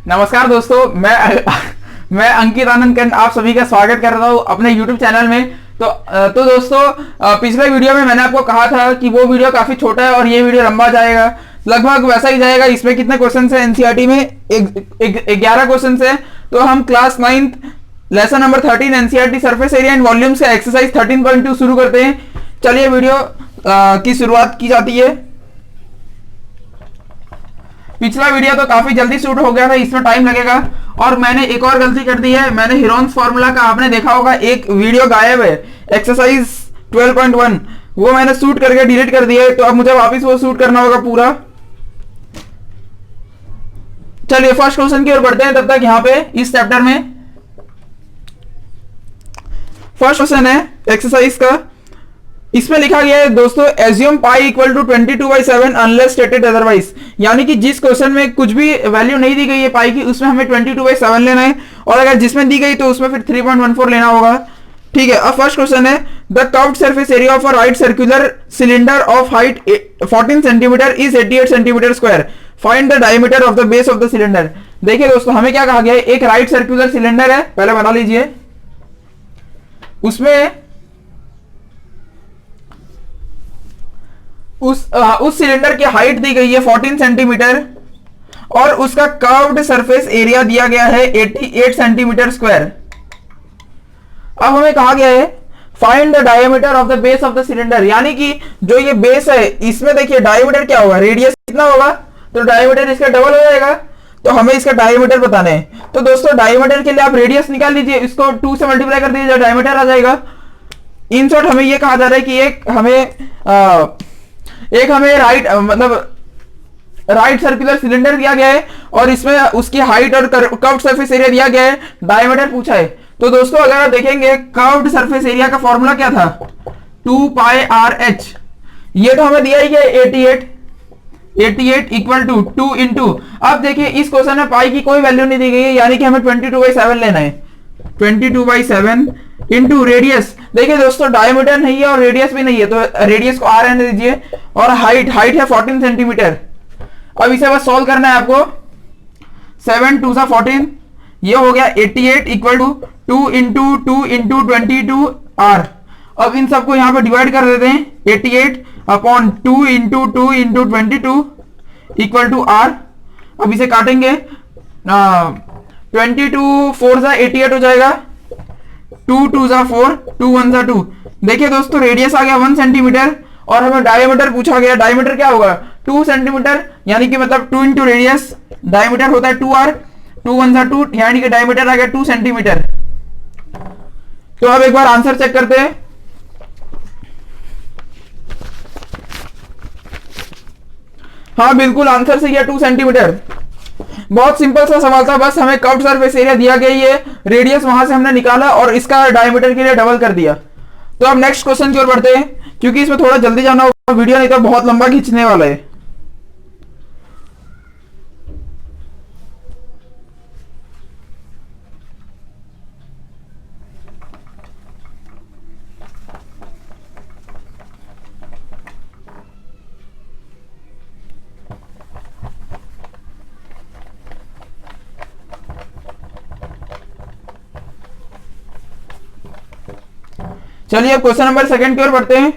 नमस्कार दोस्तों, मैं अंकित आनंद आप सभी का स्वागत कर रहा हूँ अपने YouTube चैनल में। तो दोस्तों, पिछले वीडियो में मैंने आपको कहा था कि वो वीडियो काफी छोटा है और ये वीडियो लंबा जाएगा, लगभग वैसा ही जाएगा। इसमें कितने क्वेश्चन है एनसीईआरटी में? 11 क्वेश्चन है। तो हम class 9 lesson number 13 NCERT surface area and volume से एक्सरसाइज 13.2 शुरू करते हैं। चलिए वीडियो की शुरुआत की जाती है। पिछला वीडियो तो काफी जल्दी शूट हो गया था, इसमें टाइम लगेगा। और मैंने एक और गलती कर दी है, मैंने हीरोन्स फार्मूला का आपने देखा होगा एक वीडियो गायब है, एक्सरसाइज 12.1, वो मैंने शूट करके डिलीट कर दिया है। तो अब मुझे वापस वो शूट करना होगा पूरा। चलिए फर्स्ट क्वेश्चन की ओर बढ़ते हैं तब तक यहाँ पे इस चैप्टर में। फर्स्ट क्वेश्चन है एक्सरसाइज का, इसमें लिखा गया है दोस्तों, assume pi equal to 22/7 unless stated otherwise. यानी कि जिस क्वेश्चन में कुछ भी वैल्यू नहीं दी गई है पाई की, उसमें हमें 22/7 लेना है, और अगर जिसमें दी गई तो उसमें फिर 3.14 लेना होगा। ठीक है, अब फर्स्ट क्वेश्चन है, the curved surface area of a right circular cylinder of height 14 centimetre is 88 centimetre square, find the diameter of the base of the cylinder. देखिए दोस्तों, हमें क्या कहा गया है, एक राइट सर्कुलर सिलेंडर है, पहले बना लीजिए। उसमें उस सिलेंडर की हाइट दी गई है 14 सेंटीमीटर और उसका कर्व्ड सरफेस एरिया दिया गया है 88 सेंटीमीटर स्क्वायर। अब हमें कहा गया है find the diameter of the base of the cylinder, यानी कि जो ये बेस है इसमें देखिए डायमीटर क्या होगा, रेडियस कितना होगा, तो डायमीटर इसका डबल हो जाएगा। तो हमें इसका डायमीटर बताना है। तो दोस्तों डायमीटर के लिए आप रेडियस निकाल लीजिए, इसको 2 से मल्टीप्लाई कर दीजिए, डायमीटर आ जाएगा। इन शॉर्ट हमें ये कहा जा रहा है कि एक हमें राइट सर्कुलर सिलेंडर दिया गया है और इसमें उसकी हाइट और कर्व्ड सरफेस एरिया दिया गया है, डायमीटर पूछा है। तो दोस्तों अगर आप देखेंगे कर्व्ड सरफेस एरिया का फॉर्मूला क्या था, 2πrh। ये तो हमें दिया ही है 88 इक्वल टू 2 इंटू, अब देखिए इस क्वेश्चन में पाई की कोई वैल्यू नहीं दी गई है, यानी कि हमें 22/7 लेना है। 22/7 इंटू रेडियस, देखिए दोस्तों डायमीटर नहीं है और रेडियस भी नहीं है, तो रेडियस को r रहने दीजिए, और हाइट है 14 सेंटीमीटर। अब इसे बस सॉल्व करना है आपको। 7 2 14, ये हो गया 88 इक्वल टू 2 इंटू 22 r। अब इन सबको यहां पे डिवाइड कर देते हैं, 88 upon 2 into 22 equal to r। अब इसे काटेंगे, 22 4 जा 88 हो जाएगा, 2 2 जा 4, 2 1 जा 2। देखिए दोस्तों रेडियस आ गया 1 सेंटीमीटर और हमें डायमीटर पूछा गया, डायमीटर क्या होगा 2 सेंटीमीटर, यानी कि मतलब 2 इंटू रेडियस, डायमीटर होता है 2r, 2 1 जा 2, यानी कि डायमीटर आ गया 2 सेंटीमीटर। तो अब एक बार आंसर चेक करते हैं। हाँ बिल्कुल आंसर सही है, 2 सेंटीमीटर। बहुत सिंपल सा सवाल था, बस हमें कर्व्ड सरफेस एरिया दिया गया है, रेडियस वहां से हमने निकाला और इसका डायमीटर के लिए डबल कर दिया। तो अब नेक्स्ट क्वेश्चन की ओर बढ़ते हैं, क्योंकि इसमें थोड़ा जल्दी जाना होगा, वीडियो नहीं तो बहुत लंबा खींचने वाला है। चलिए अब क्वेश्चन नंबर 2 की ओर बढ़ते हैं।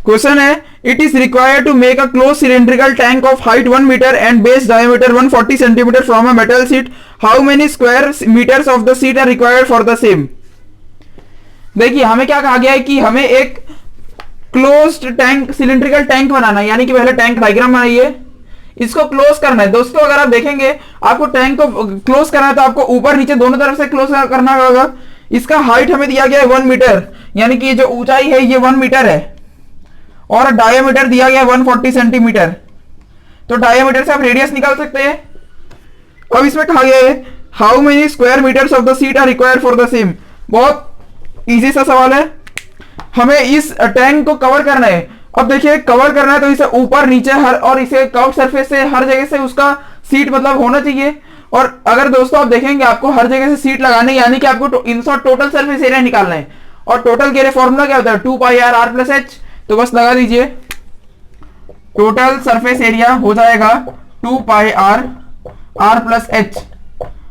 क्वेश्चन है, it is required to make a close cylindrical tank of height 1 metre and base diameter 140 centimetre from a metal sheet, how many square metres of the sheet are required for the same. देखिए हमें क्या कहा गया है कि हमें एक closed tank, cylindrical tank बनाना है, यानी कि पहले टैंक डायग्राम बनाइए, इसको क्लोज करना है। दोस्तों अगर आप देखेंगे आपको टैंक को क्लोज करना है तो आपको ऊपर नीचे दोनों तरफ से क्लोज करना होगा। इसका हाइट हमें दिया गया है 1 मीटर, यानी कि जो ऊंचाई है ये 1 मीटर है, और डायमीटर दिया गया है 140 सेंटीमीटर। तो डायमीटर से आप रेडियस निकाल सकते हैं। अब इसमें कहा गया है how many square metres of the sheet are required for the same. बहुत इजी सा सवाल है, हमें इस टैंक को कवर करना है। अब देखिए कवर करना है तो इसे ऊपर नीचे हर, और इसे कर्व्ड सरफेस से हर जगह से उसका सीट मतलब होना चाहिए। और अगर दोस्तों आप देखेंगे आपको हर जगह से सीट लगाने, यानी कि आपको in short total surface area निकालना है, और टोटल के लिए फॉर्मूला क्या होता है 2πr r + h। तो बस लगा दीजिए टोटल सरफेस एरिया हो जाएगा 2 pi are are plus H.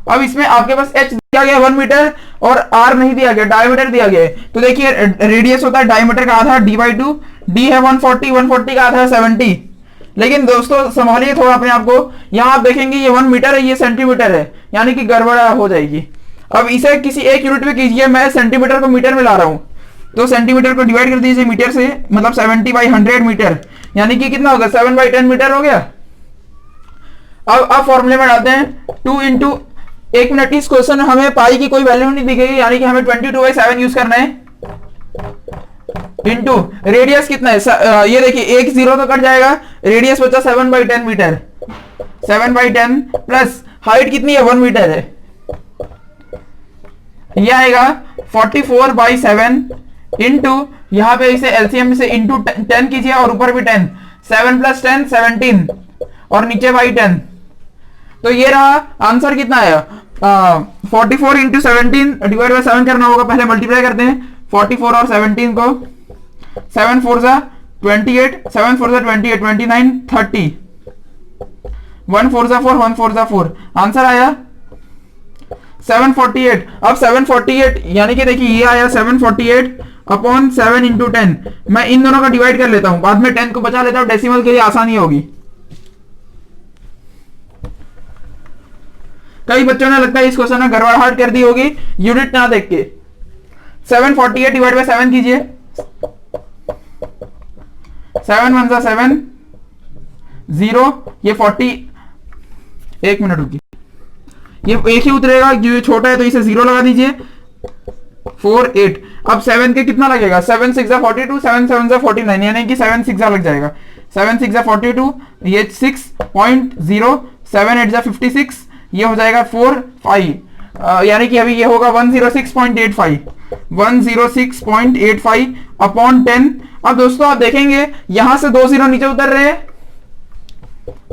अब इसमें आपके पास एच दिया गया 1 मीटर और आर नहीं दिया गया, डायमीटर दिया गया है। तो देखिए रेडियस होता है डायमीटर का आधा d/2, डी है 140, 140 का आधा है 70। लेकिन दोस्तों संभालिए थोड़ा अपने आप को, यहां आप देखेंगे ये 1 मीटर है, ये सेंटीमीटर है, यानी कि गड़बड़ा हो जाएगी। अब इसे किसी एक यूनिट में कीजिए, मैं सेंटीमीटर को मीटर में ला रहा हूं, तो सेंटीमीटर को डिवाइड कर दीजिए मीटर से, मतलब 70/100 मीटर, यानी कि कितना होगा 7/10 मीटर हो गया। अब फॉर्मूले में डालते हैं 2 इंटू, एक मिनट, इस क्वेश्चन में हमें पाई की कोई वैल्यू नहीं दी गई, यानी कि हमें 22/7 यूज करना है, इंटू रेडियस कितना है, ये देखिए एक जीरो तो कट जाएगा, रेडियस बचा 7/10 मीटर, 7/10 प्लस हाइट कितनी है 1 मीटर है, यह आएगा 44/7 इंटू, यहां पे इसे एलसीएम से इंटू 10 कीजिए और ऊपर भी 10, 7 + 10 17 और नीचे बाई 10। तो ये रहा आंसर, कितना आया 44 इंटू 17 डिवाइड बाई 7 करना होगा, पहले मल्टीप्लाई करते हैं 44 और 17 को, 7 4 जा 28, 7 4 जा 28, 29 30, 1 4 जा 4, 1 4 जा 4, आंसर आया 748। अब 748 यानी कि देखिए ये आया 748 अपॉन 7 इंटू 10। मैं इन दोनों का डिवाइड कर लेता हूं, बाद में 10 को बचा लेता हूं, डेसिमल के लिए आसानी होगी। कई बच्चों ने लगता है इस क्वेश्चन में गड़बड़ाहट कर दी होगी यूनिट ना देख के। 748 डिवाइड बाय 7 कीजिए, 7 1 7 0, ये 40, एक मिनट रुकिए, ये एक ही उतरेगा क्योंकि छोटा है तो इसे 0 लगा दीजिए, 4 8। अब 7 के कितना लगेगा, 7 6 42, 7 7 49, यानी कि 7 6 लग जाएगा, 7 6 42, ये 6.0, 7 8 56, ये हो जाएगा 4 5, यानी कि अभी ये होगा 106.85, 106.85 अपॉन 10। अब दोस्तों आप देखेंगे यहां से 2 0 नीचे उतर रहे हैं,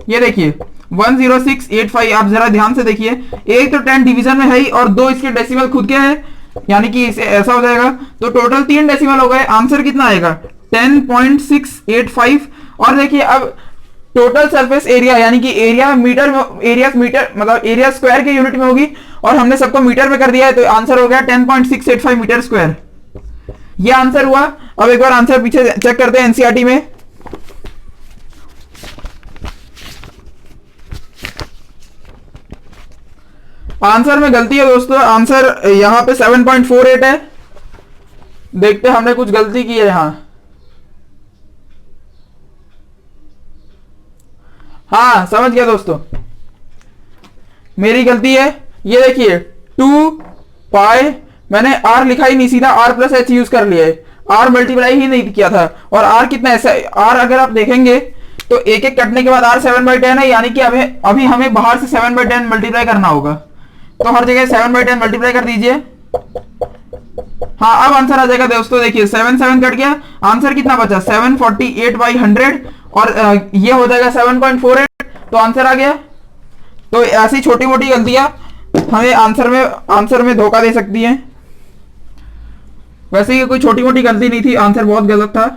ये देखिए 10685, आप जरा ध्यान से देखिए, एक तो 10 डिवीजन में है ही और 2 इसके डेसिमल खुद के हैं, यानी कि इसे ऐसा हो जाएगा, तो टोटल 3 डेसिमल हो गए, आंसर कितना आएगा 10.685। और देखिए अब टोटल सरफेस एरिया यानी कि एरिया मीटर, एरिया मीटर मतलब एरिया स्क्वायर के यूनिट में होगी और हमने सबको मीटर में कर दिया है, तो आंसर हो गया 10.685 मीटर स्क्वायर, ये आंसर हुआ। अब एक बार आंसर पीछे चेक करते हैं एनसीईआरटी में। आंसर में गलती है दोस्तों, आंसर यहां पे 7.48 है, देखते हैं हमने कुछ गलती की है यहां। हाँ समझ गया दोस्तों, मेरी गलती है, ये देखिए 2 पाई, मैंने आर लिखा ही नहीं, सीधा आर प्लस एच यूज कर लिया है, आर मल्टीप्लाई ही नहीं किया था। और आर कितना है, आर अगर आप देखेंगे तो एक एक कटने के बाद आर 7/10 है, यानी कि अभी हमें बाहर से 7/10 मल्टीप्लाई करना होगा, तो हर जगह 7/10 मल्टीप्लाई कर दीजिए। हाँ अब आंसर आ जाएगा दोस्तों, देखिए 7 7 कट गया, आंसर कितना बचा 748/100 और ये हो जाएगा 7.48, तो आंसर आ गया। तो ऐसी छोटी मोटी गलतियां हमें आंसर में धोखा दे सकती हैं। वैसे ये कोई छोटी मोटी गलती नहीं थी, आंसर बहुत गलत था।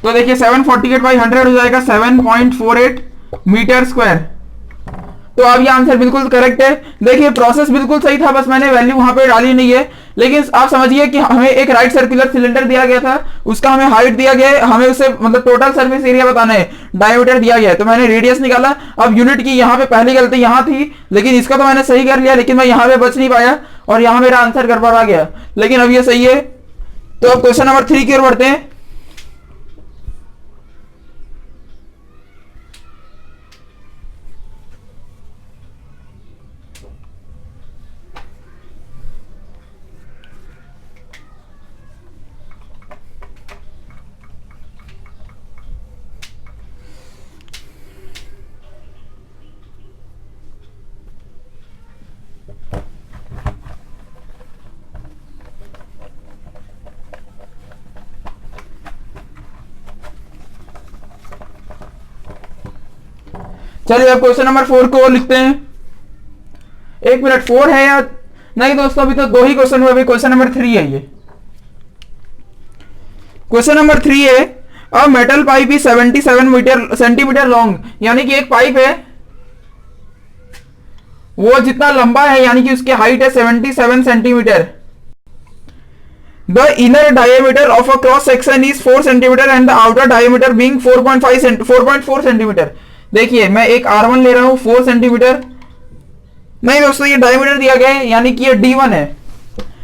तो देखिए 748/100 हो जाएगा 7.48 मीटर स्क्वायर। तो अब ये आंसर बिल्कुल करेक्ट है। देखिए प्रोसेस बिल्कुल सही था, बस मैंने वैल्यू वहां पे डाली नहीं है। लेकिन आप समझिए कि हमें एक राइट सर्कुलर सिलेंडर दिया गया था, उसका हमें हाइट दिया गया है, हमें उसे मतलब टोटल सरफेस एरिया बताना है, डायमीटर दिया गया है, तो मैंने रेडियस निकाला। अब यूनिट की यहाँ पे पहली गलती यहाँ थी, लेकिन इसका तो मैंने सही कर लिया, लेकिन मैं यहाँ पे बच नहीं पाया और यहाँ मेरा आंसर गड़बड़ा गया, लेकिन अब ये सही है। तो अब क्वेश्चन नंबर 3 की ओर बढ़ते हैं। चलिए अब क्वेश्चन नंबर 4 को लिखते हैं। एक मिनट, 4 है या नहीं दोस्तों, अभी तो 2 ही क्वेश्चन हुए, अभी क्वेश्चन नंबर 3 है ये। क्वेश्चन नंबर 3 है a metal pipe is 77 metre centimetre long, यानी कि एक पाइप है वो जितना लंबा है यानी कि उसकी हाइट है 77 centimetre. The inner diameter of a cross section is 4 centimetre and the outer diameter being 4.4 centimetre. देखिए मैं एक R1 ले रहा हूं 4 सेंटीमीटर, नहीं दोस्तों ये डायमीटर दिया गया है यानी कि ये D1 है।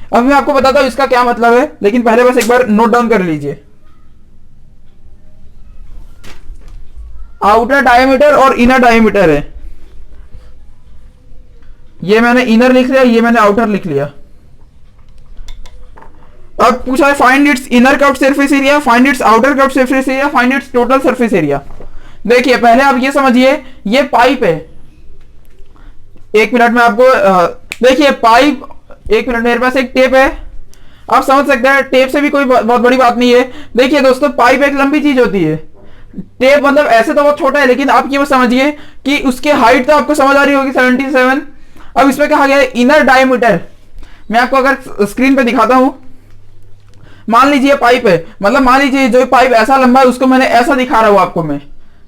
अब मैं आपको बताता हूं इसका क्या मतलब है, लेकिन पहले बस एक बार नोट डाउन कर लीजिए। आउटर डायमीटर और इनर डायमीटर है, ये मैंने इनर लिख लिया, ये मैंने आउटर लिख लिया। अब पूछा है find its inner curved surface area, find its outer curved surface area, find its total surface area. देखिए पहले आप ये समझिए ये पाइप है, एक मिनट में आपको देखिए पाइप, एक मिनट मेरे पास एक टेप है, आप समझ सकते हैं टेप से भी कोई बहुत बड़ी बात नहीं है। देखिए दोस्तों पाइप एक लंबी चीज होती है, टेप मतलब ऐसे तो बहुत छोटा है, लेकिन आप ये समझिए कि उसके हाइट तो आपको समझ आ रही होगी 77। अब इसमें कहा गया है इनर डायमीटर, मैं आपको अगर स्क्रीन पे दिखाता हूं, मान लीजिए पाइप है, मतलब मान लीजिए जो पाइप ऐसा लंबा है उसको मैंने ऐसा दिखा रहा हूं आपको मैं,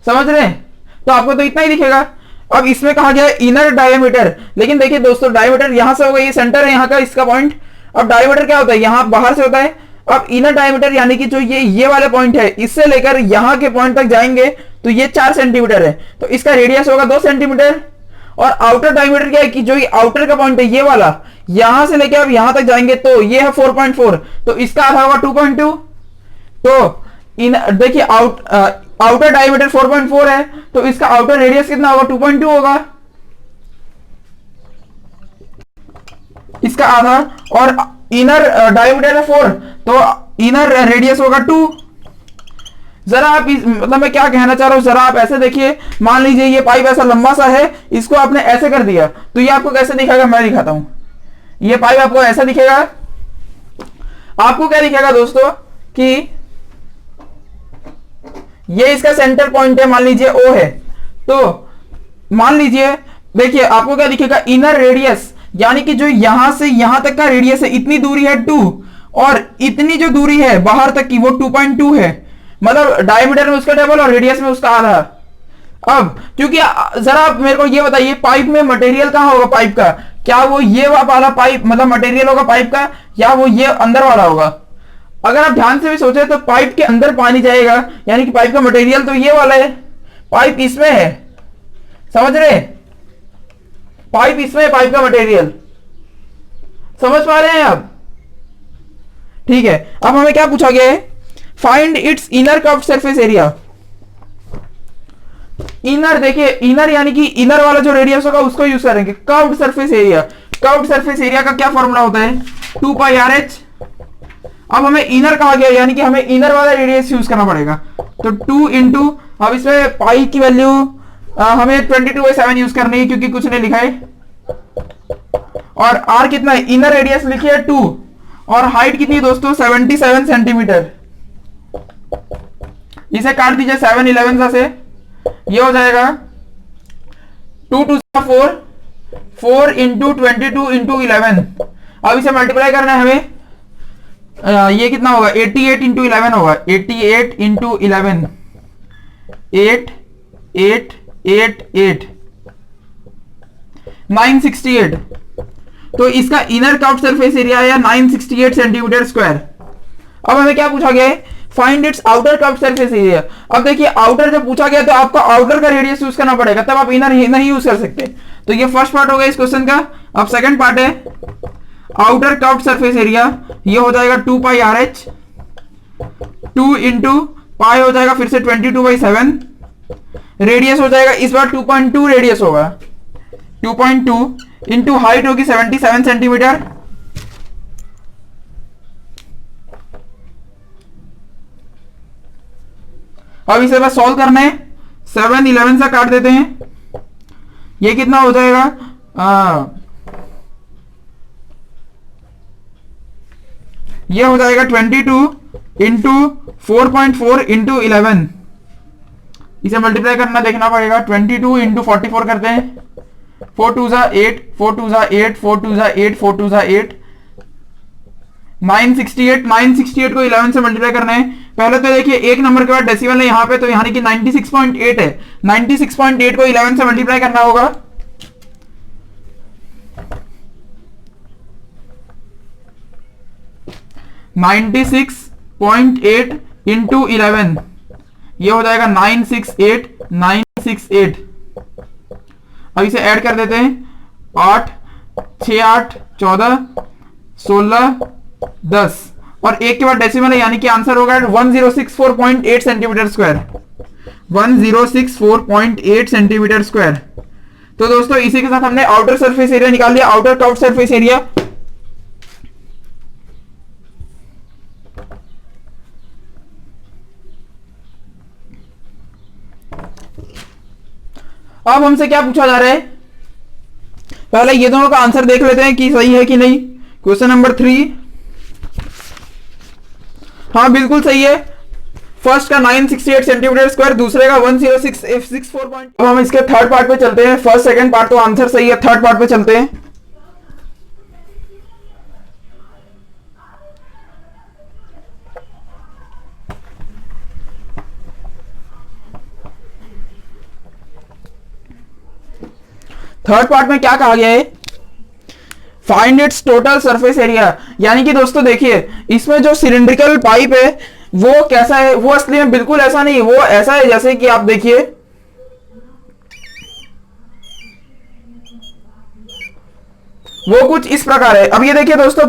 समझ रहे हैं, तो आपको तो इतना ही दिखेगा। अब इसमें कहा गया है इनर डायमीटर, लेकिन देखिए दोस्तों डायमीटर यहां से होगा, ये सेंटर है यहां का इसका पॉइंट। अब डायमीटर क्या होता है, यहां बाहर से होता है। अब इनर डायमीटर यानी कि जो ये वाले पॉइंट है इससे लेकर यहां के पॉइंट तक जाएंगे तो ये 4 सेंटीमीटर है, तो इसका रेडियस होगा 2 सेंटीमीटर। और आउटर डायमीटर क्या है कि जो ये आउटर का पॉइंट है ये वाला, यहां से लेकर अब यहां तक जाएंगे तो ये है 4.4, तो इसका आधा होगा 2.2। तो इन देखिए आउटर डायमीटर 4.4 है तो इसका आउटर रेडियस कितना होगा, 2.2 होगा, इसका आधा। और इनर डायमीटर है 4 तो इनर रेडियस होगा 2। जरा आप मतलब मैं क्या कहना चाह रहा हूं, जरा आप ऐसे देखिए, मान लीजिए ये पाइप ऐसा लंबा सा है, इसको आपने ऐसे कर दिया तो ये आपको कैसे दिखेगा, मैं दिखाता हूं। ये पाइप आपको ऐसा दिखेगा, आपको क्या दिखेगा दोस्तों कि ये इसका सेंटर पॉइंट है, मान लीजिए O है, तो मान लीजिए देखिए आपको क्या दिखेगा, इनर रेडियस यानी कि जो यहां से यहां तक का रेडियस है, इतनी दूरी है 2, और इतनी जो दूरी है बाहर तक की वो 2.2 है, मतलब डायमीटर में उसका डबल और रेडियस में उसका आधा। अब क्योंकि जरा आप मेरे को ये बताइए पाइप में मटेरियल कहां होगा पाइप का, क्या वो ये वाला पाइप मतलब मटेरियल होगा पाइप का, या वो ये अंदर वाला होगा। अगर आप ध्यान से भी सोचे तो पाइप के अंदर पानी जाएगा, यानी कि पाइप का मटेरियल तो ये वाला है, पाइप इसमें है, समझ रहे, पाइप इसमें है, पाइप का मटेरियल, समझ पा रहे हैं आप, ठीक है। अब हमें क्या पूछा गया है, find its inner curved surface area. Inner देखिए, इनर यानी कि इनर वाला जो रेडियस होगा उसको यूज करेंगे, curved surface area. Curved surface area का क्या फॉर्मूला होता है, 2πRH। अब हमें इनर कहा गया यानी कि हमें इनर वाला रेडियस यूज करना पड़ेगा, तो 2 इंटू, अब इसमें पाई की वैल्यू हमें 22/7 यूज करनी है क्योंकि कुछ नहीं लिखा है, और आर कितना है, इनर रेडियस लिखिए 2, और हाइट कितनी है दोस्तों 77 सेंटीमीटर। इसे काट दीजिए 7 11 से, ये हो जाएगा 2 2 4, 4 इंटू 22 इंटू 11। अब इसे मल्टीप्लाई करना है हमें, ये कितना होगा 88 इंटू 11 होगा, 88 इंटू 11, 8 8 8 8 968। तो इसका इनर कर्व्ड सरफेस एरिया है 968 सेंटीमीटर स्क्वायर। अब हमें क्या पूछा गया है, find its outer curved surface area. अब देखिए आउटर जब पूछा गया तो आपको आउटर का रेडियस यूज करना पड़ेगा, तब आप इनर नहीं यूज कर सकते। तो ये फर्स्ट पार्ट हो गया इस क्वेश्चन का। अब सेकंड पार्ट है आउटर कर्व्ड सरफेस एरिया, ये हो जाएगा 2πRH, 2 इंटू पाई हो जाएगा फिर से 22/7, रेडियस हो जाएगा इस बार 2.2 रेडियस होगा, 2.2 इंटू हाइट होगी 77 सेंटीमीटर। अब इसे बस सॉल्व करना है, 7 11 से काट देते हैं, ये कितना हो जाएगा, ये हो जाएगा 22 इंटू 4.4 इंटू 11। इसे मल्टीप्लाई करना देखना पड़ेगा, 22 इंटू 44 करते हैं, 4 2 जा 8, 4 2 जा 8, 4 2 जा 8, 4 2 जा 8, 968 को 11 से मल्टीप्लाई करना है पहले तो देखिए एक नंबर के बाद डेसिमल है यहाँ पे, तो यानी कि 96.8 है। 96.8 को 11 से मल्टीप्लाई करना होगा। Ninety six point eight into 11, ये हो जाएगा 968। अब इसे ऐड कर देते हैं, 8 6 8 14 16 10 और एक के बाद डेसिमल है, यानी कि आंसर होगा 1064.8 सेंटीमीटर स्क्वायर। 1064.8 centimetre square. तो दोस्तों इसी के साथ हमने आउटर सरफेस एरिया निकाल लिया, आउटर कर्व्ड सरफेस एरिया। अब हमसे क्या पूछा जा रहा है, पहले ये दोनों का आंसर देख लेते हैं कि सही है कि नहीं। क्वेश्चन नंबर 3, हाँ बिल्कुल सही है। फर्स्ट का 968 सेंटीमीटर स्क्वायर, दूसरे का 10664। अब हम इसके थर्ड पार्ट पे चलते हैं। फर्स्ट सेकंड पार्ट तो आंसर सही है, थर्ड पार्ट पे चलते हैं। थर्ड पार्ट में क्या कहा गया है, find its total surface area. यानी कि दोस्तों देखिए इसमें जो सिलिंड्रिकल पाइप है वो कैसा है, वो असली में बिल्कुल ऐसा नहीं, वो ऐसा है जैसे कि आप देखिए वो कुछ इस प्रकार है। अब ये देखिए दोस्तों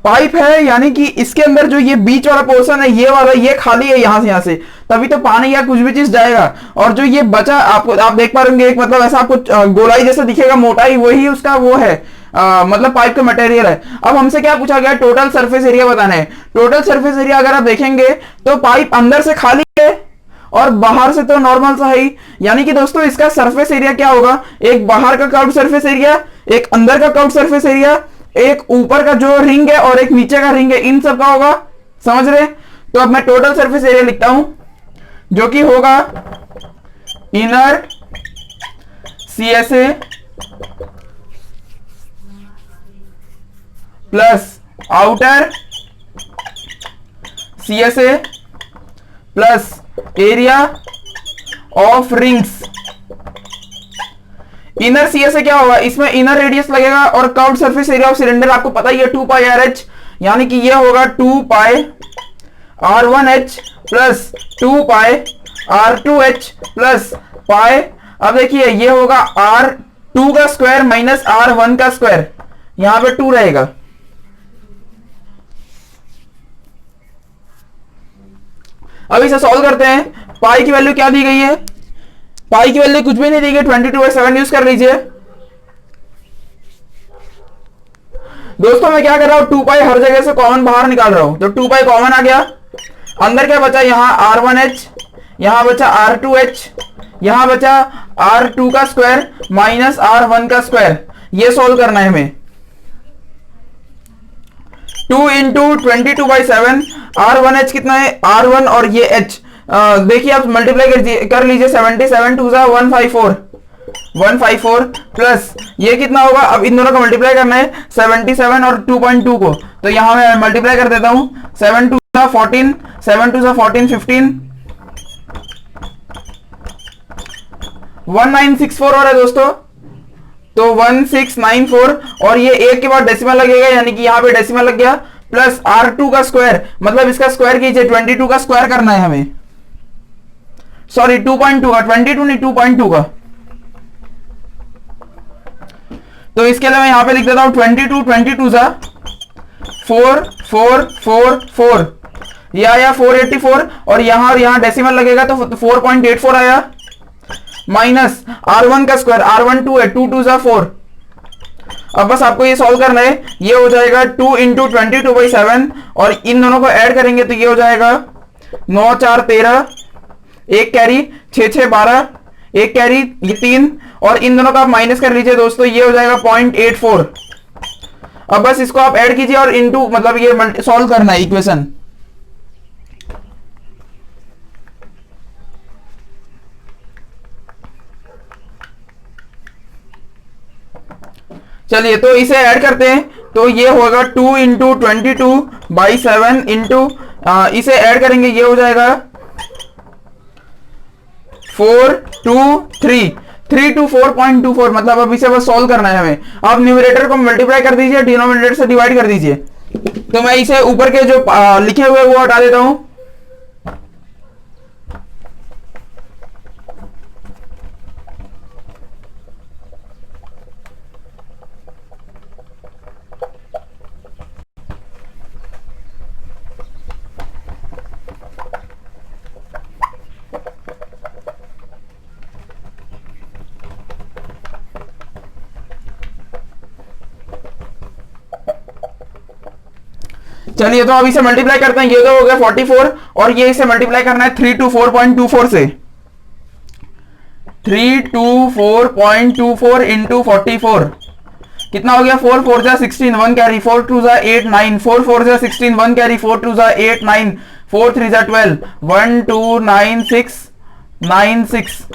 पाइप है यानी कि इसके अंदर जो ये बीच वाला पोर्शन है, ये वाला ये खाली है यहां से, तभी तो पानी या कुछ भी चीज जाएगा। और जो ये बचा आप देख पा रहे एक मतलब ऐसा आपको गोलाई जैसा दिखेगा, मोटाई वही उसका वो है, मतलब पाइप का मटेरियल है। अब हमसे क्या पूछा गया, टोटल सरफेस एरिया बताना है। टोटल सरफेस एरिया अगर आप देखेंगे तो पाइप अंदर से खाली है और बाहर से तो नॉर्मल सा है। यानी कि दोस्तों इसका सरफेस एरिया क्या होगा, एक बाहर का कर्व्ड सरफेस एरिया, एक अंदर का कर्व्ड सरफेस एरिया, एक ऊपर का जो रिंग है और एक नीचे का रिंग है, इन सब का होगा। समझ रहे? तो अब मैं टोटल सरफेस एरिया लिखता हूं जो कि होगा inner CSA plus outer CSA plus area of rings. Inner CSA क्या होगा, इसमें इनर रेडियस लगेगा और curved surface area of cylinder आपको पता ही है 2 पाई RH, यानी कि ये होगा 2 पाई R1H प्लस 2 पाई R2H प्लस पाई। अब देखिए ये होगा R2 का स्क्वायर माइनस R1 का स्क्वायर, यहां पे 2 रहेगा। अब इसे सॉल्व करते हैं। पाई की वैल्यू क्या दी गई है, पाई की वैल्यू कुछ भी नहीं दी गई, 22/7 यूज कर लीजिए। दोस्तों मैं क्या कर रहा हूं, 2 पाई हर जगह से कॉमन बाहर निकाल रहा हूं, तो 2 पाई कॉमन आ गया। अंदर क्या बचा, यहां R1H, यहां बचा R2H, यहां बचा R2 का स्क्वायर माइनस R1 का स्क्वायर। ये सॉल्व करना है हमें। 2 इंटू 22/7, R1H कितना है, R1 और ये H देखिए आप मल्टीप्लाई कर लीजिए, 77 2 जा 154 प्लस ये कितना होगा, अब इन दोनों का मल्टीप्लाई करना है 77 और 2.2 को, तो यहां मैं मल्टीप्लाई कर देता हूं। 7 2 जा 14, 7 2 जा 14 15, 1964 और है दोस्तों, तो 1694 और ये एक के बाद डेसिमल लगेगा, यानी कि यहां पे डेसिमल लग गया, प्लस R2 का स्क्वायर, मतलब इसका स्क्वायर कीजिए, 22 का स्क्वायर करना है हमें, सॉरी 2.2 का, 22 नहीं 2.2 का। तो इसके लिए मैं यहां पे लिख देता हूं 22 जा 4 ये आया 484 और यहां डेसिमल लगेगा तो 4.84 आया, माइनस R1 का स्क्वायर, R1 2 है, 2 2 जा 4। अब बस आपको ये सॉल्व करना है, ये हो जाएगा 2 इंटू 22/7 और इन दोनों को ऐड करेंगे तो ये हो जाएगा 9 4 13, एक कैरी 6 6 12, एक कैरी ये 3 और इन दोनों का आप माइनस कर लीजिए दोस्तों, ये हो जाएगा 0.84। अब बस इसको आप ऐड कीजिए और इनटू मतलब ये सॉल्व करना है इक्वेशन। चलिए तो इसे ऐड करते हैं, तो ये होगा 2 इंटू 22/7 इंटू इसे ऐड करेंगे, ये हो जाएगा 4 2 3 3 to 4.24, मतलब अब इसे बस सॉल्व करना है हमें। अब न्यूमरेटर को मल्टीप्लाई कर दीजिए, डिनोमिनेटर से डिवाइड कर दीजिए। तो मैं इसे ऊपर के जो लिखे हुए वो हटा देता हूं। चलिए तो अब इसे मल्टीप्लाई करते हैं। ये तो हो गया 44 और ये इसे मल्टीप्लाई करना है 3 to 4.24 से। 3 to 4.24 इंटू 44 कितना हो गया? 4 4 जा 16, 1 कैरी, 4 2 जा 8 9, 4 4 जा 16, 1 कैरी, 4 2 जा 8 9, 4 3 जा 12, 1 2 9 6 9 6।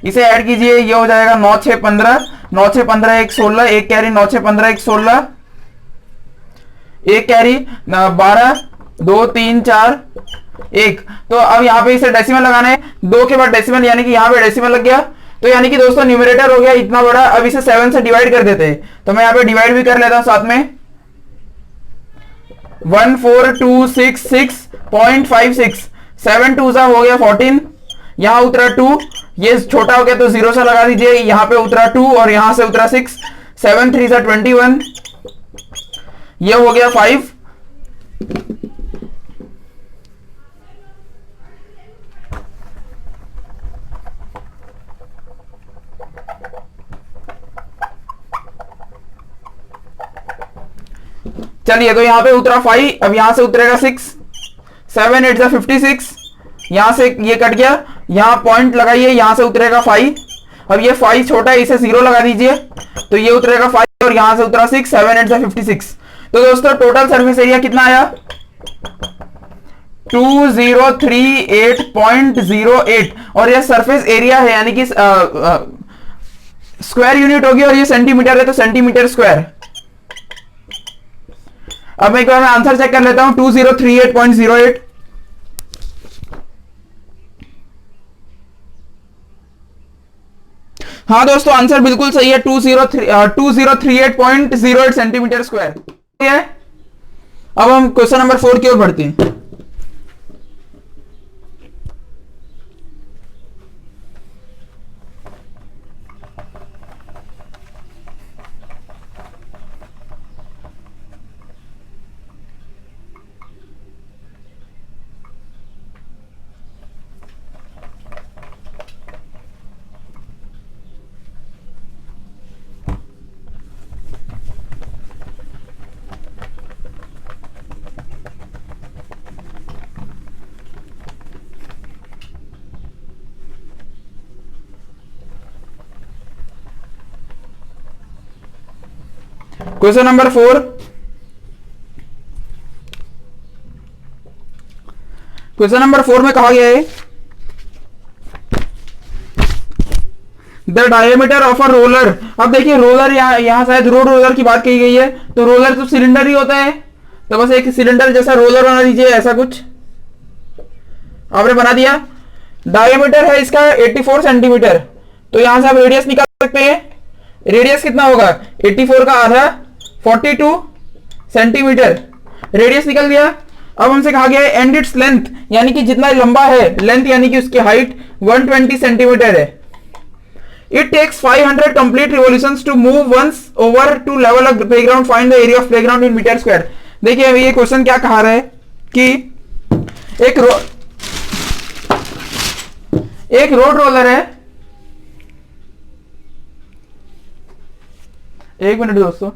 इसे ऐड कीजिए, ये हो जाएगा 9 6 15, 9 6 15 1 16, 1 कैरी, 9 6 15 1 16, 1 कैरी, 12 2 3 4 1। तो अब यहाँ पे इसे डेसिमल लगाना है, 2 के बाद डेसिमल, यानी कि यहाँ पे डेसिमल लग गया। तो यानी कि दोस्तों न्यूमरेटर हो गया इतना बड़ा। अब इसे 7 से डिवाइड कर देते हैं, तो मैं यहाँ पे डिवाइड भी कर लेता हूं साथ में। 14266.56, 7 2 सा हो गया 14, यहां उतरा 2, ये छोटा हो गया तो 0 सा लगा दीजिए, यहां पे उतरा 2 और यहां से उतरा 6, 7 3 सा 21, ये हो गया 5। चलिए तो यहां पे उतरा 5, अब यहां से उतरेगा 6, 7 8 56, यहां से ये कट गया, यहां पॉइंट लगाइए, यहां से उतरेगा 5। अब ये 5 छोटा है, इसे 0 लगा दीजिए, तो ये उतरेगा 5 और यहां से उतरा 6, 7 8 56। तो दोस्तों टोटल सरफेस एरिया कितना आया? 2038.08 और यह सरफेस एरिया है, यानी कि स्क्वायर यूनिट होगी और ये सेंटीमीटर है तो सेंटीमीटर स्क्वायर। अब एक बार मैं आंसर चेक कर लेता हूं, 2038.08। हाँ दोस्तों आंसर बिल्कुल सही है, 2038.08 सेंटीमीटर स्क्वायर है। अब हम क्वेश्चन नंबर 4 की ओर बढ़ते हैं। क्वेश्चन नंबर 4, क्वेश्चन नंबर 4 में कहा गया है the diameter of a roller. अब देखिए रोलर यहां शायद रोड रोलर की बात कही गई है, तो रोलर तो सिलेंडर ही होता है, तो बस एक सिलेंडर जैसा रोलर बना दीजिए, ऐसा कुछ आपने बना दिया। डायमीटर है इसका 84 सेंटीमीटर, तो यहां से आप रेडियस निकाल सकते हैं। रेडियस कितना होगा? 84 का आधा 42 सेंटीमीटर, रेडियस निकल गया। अब हमसे कहा गया है एंड इट्स लेंथ, यानी कि जितना लंबा है, लेंथ यानी कि उसकी हाइट 120 सेंटीमीटर है। It takes 500 complete revolutions to move once over to level of playground, find the area of playground in metre square. देखिए ये क्वेश्चन क्या कहा रहा है कि एक रोड रोलर है, एक मिनट दोस्तों,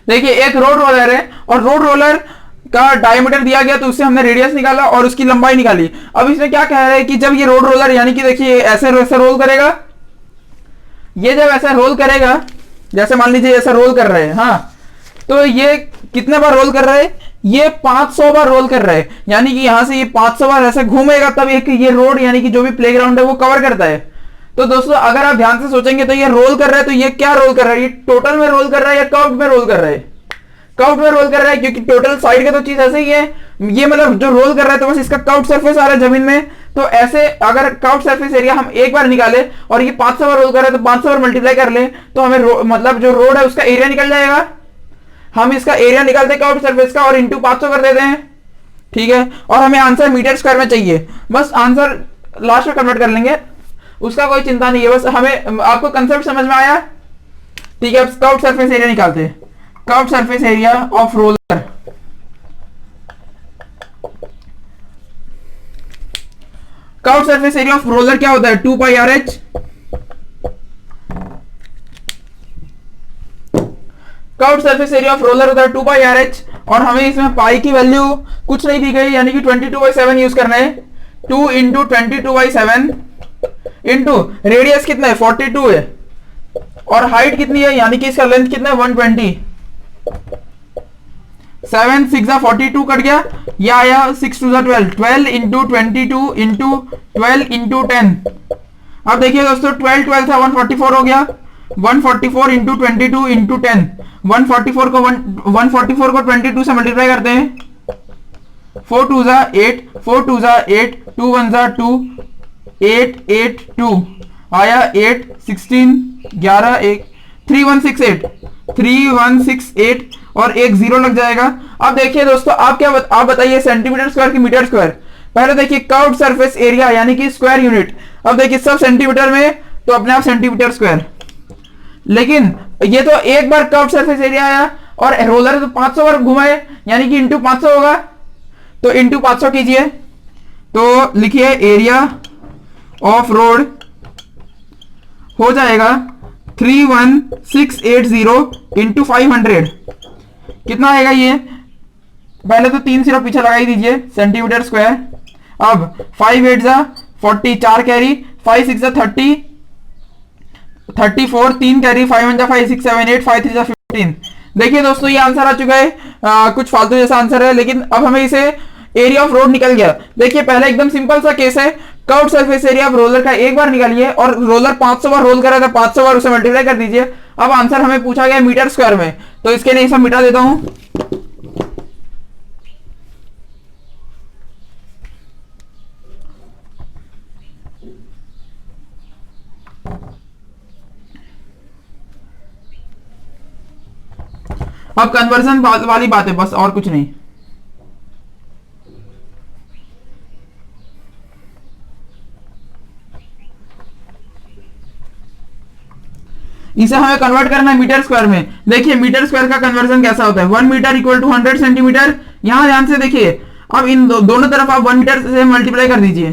देखिए एक रोड रोलर है और रोड रोलर का डायमीटर दिया गया तो उससे हमने रेडियस निकाला और उसकी लंबाई निकाली। अब इसमें क्या कह रहा है कि जब ये रोड रोलर, यानी कि देखिए ऐसे वैसे रोल करेगा, ये जब ऐसा रोल करेगा, जैसे मान लीजिए ऐसा रोल कर रहे हैं, हाँ, तो ये कितने बार रोल कर रहे हैं? ये 500 बार रोल कर रहे हैं, यानी कि यहां से ये 500 बार ऐसे घूमेगा तब एक ये रोड यानी कि जो भी प्लेग्राउंड है वो कवर करता है। तो दोस्तों अगर आप ध्यान से सोचेंगे तो ये रोल कर रहा है, तो ये क्या रोल कर रहा है, ये टोटल में रोल कर रहा है या कर्व में रोल कर रहा है? कर्व में रोल कर रहा है, क्योंकि टोटल साइड का तो चीज ऐसे ही है, ये मतलब जो रोल कर रहा है तो बस इसका कर्व सरफेस आ रहा है जमीन में। तो ऐसे अगर कर्व सरफेस एरिया हम एक बार निकाले और ये 500 बार रोल कर रहा है तो 500 बार मल्टीप्लाई कर ले तो हमें मतलब जो रोड है उसका एरिया निकल जाएगा। हम इसका एरिया निकालते हैं कर्व सरफेस का और इंटू 500 कर देते हैं, ठीक है। और हमें आंसर मीटर स्क्वायर में चाहिए, बस आंसर लास्ट में कन्वर्ट कर लेंगे, उसका कोई चिंता नहीं है। बस हमें, आपको कंसेप्ट समझ में आया, ठीक है। अब कर्व सरफेस एरिया निकालते हैं। Curve surface area of roller, curve surface area of roller क्या होता है, 2 pi R H. Curve surface area of roller होता है 2 पाई आर एच, और हमें इसमें पाई की वैल्यू कुछ नहीं दी गई, यानी कि 22/7 यूज करना है। 2 इंटू 22/7 इंटू रेडियस कितना है, 42 है, और हाइट कितनी है, यानी कि इसका लेंथ कितना है, 120। 7 6 42 कट गया, यह आया 6 2 12, 12 इंटू 22 इंटू 12 इंटू 10। अब देखिए दोस्तों 12 12 था, 144 हो गया, 144 इंटू 22 इंटू 10। 144 को 22 से मल्टीप्लाई करते हैं, 4 2 8, 4 2 8, 2 1 2, 8 8 2 आया 8 16 11 1 3168 3168 और एक जीरो लग जाएगा। अब देखिए दोस्तों आप बताइए सेंटीमीटर स्क्वायर की मीटर स्क्वायर। पहले देखिए कर्व्ड सरफेस एरिया यानी कि स्क्वायर यूनिट, अब देखिए सब सेंटीमीटर में तो अपने आप सेंटीमीटर स्क्वायर, लेकिन ये तो एक बार कर्व्ड सरफेस एरिया आया और रोलर तो 500 बार घुमाए, यानी कि इंटू 500 होगा, तो इंटू 500 कीजिए, तो लिखिए एरिया ऑफ रोड हो जाएगा 31680 इंटू 500। कितना आएगा ये, पहले तो 3 सिर्फ पीछे लगा ही दीजिए, सेंटीमीटर स्क्वायर। अब 5 8 40, 4 कैरी, 5 6 30 34, 3 कैरी, 5 1 5 6 7 8, 5 3 15। देखिए दोस्तों ये आंसर आ चुका है, कुछ फालतू जैसा आंसर है, लेकिन अब हमें इसे एरिया ऑफ रोड निकल गया। देखिए पहले एकदम सिंपल सा केस है, curved surface area of roller का एक बार निकालिए और रोलर 500 बार रोल कर रहा था, 500 बार उसे मल्टीप्लाई कर दीजिए। अब आंसर हमें पूछा गया मीटर स्क्वायर में, तो इसके लिए इसे मिटा देता हूं। अब कन्वर्जन वाली बात है बस, और कुछ नहीं। इसे हमें कन्वर्ट करना है मीटर स्क्वायर में। देखिए मीटर स्क्वायर का कन्वर्जन कैसा होता है, 1 मीटर इक्वल टू 100 सेंटीमीटर। यहां ध्यान से देखिए, अब इन दोनों तरफ आप 1 मीटर से मल्टीप्लाई कर दीजिए,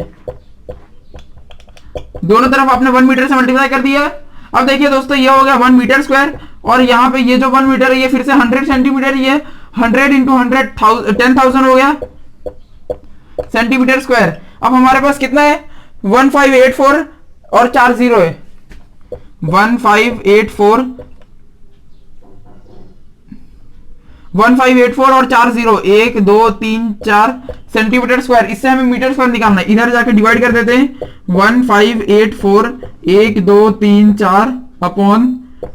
दोनों तरफ आपने 1 मीटर से मल्टीप्लाई कर दिया। अब देखिए दोस्तों ये हो गया 1 मीटर स्क्वायर, और यहाँ पे ये जो 1 मीटर है ये फिर से 100 सेंटीमीटर, ये 100 इंटू 100 10,000 हो गया सेंटीमीटर स्क्वायर। अब हमारे पास कितना है, 1584 और 4 जीरो है, 1584 और 4 जीरो, 1 2 3 4 सेंटीमीटर स्क्वायर। इससे हमें मीटर स्क्वायर निकालना है, इधर जाके डिवाइड कर देते हैं, 1584 1 2 3 4 अपॉन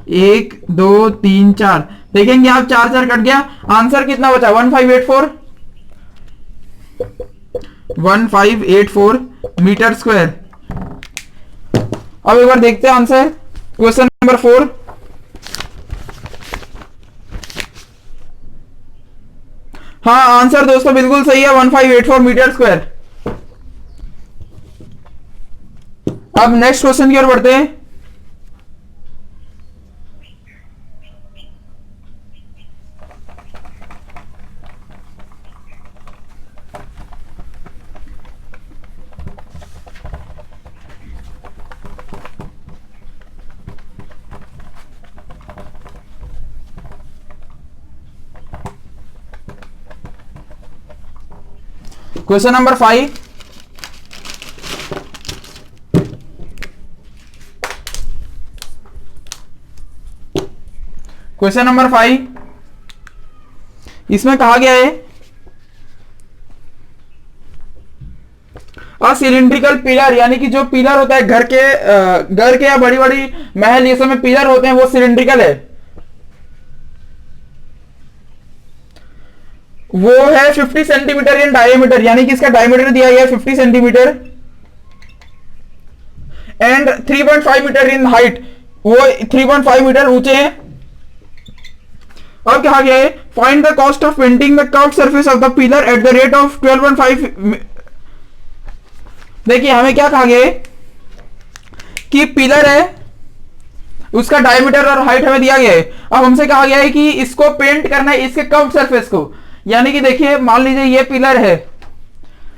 1 2 3 4। देखेंगे आप 4 4 कट गया, आंसर कितना बचा, 1584 मीटर स्क्वायर। अब एक बार देखते हैं आंसर, क्वेश्चन नंबर 4। हाँ आंसर दोस्तों बिल्कुल सही है, 1584 मीटर स्क्वायर। अब नेक्स्ट क्वेश्चन की ओर बढ़ते हैं। क्वेश्चन नंबर 5, क्वेश्चन नंबर 5 इसमें कहा गया है अ सिलिंड्रिकल पिलर, यानी कि जो पिलर होता है घर के या बड़ी बड़ी महल ये सब में पिलर होते हैं वो सिलिंड्रिकल है, वो है 50 सेंटीमीटर इन डायमीटर, यानी कि इसका डायमीटर दिया गया है 50 centimetre and 3.5 metre in height, वो 3.5 मीटर ऊंचे हैं। और कहा गया है find the cost of painting the curved surface of the pillar at the rate of 12.5। देखिए हमें क्या कहा गया है कि पिलर है, उसका डायमीटर और हाइट हमें दिया गया है। अब हमसे कहा गया है कि इसको पेंट करना है इसके कर्व्ड सरफेस को, यानी कि देखिए मान लीजिए ये पिलर है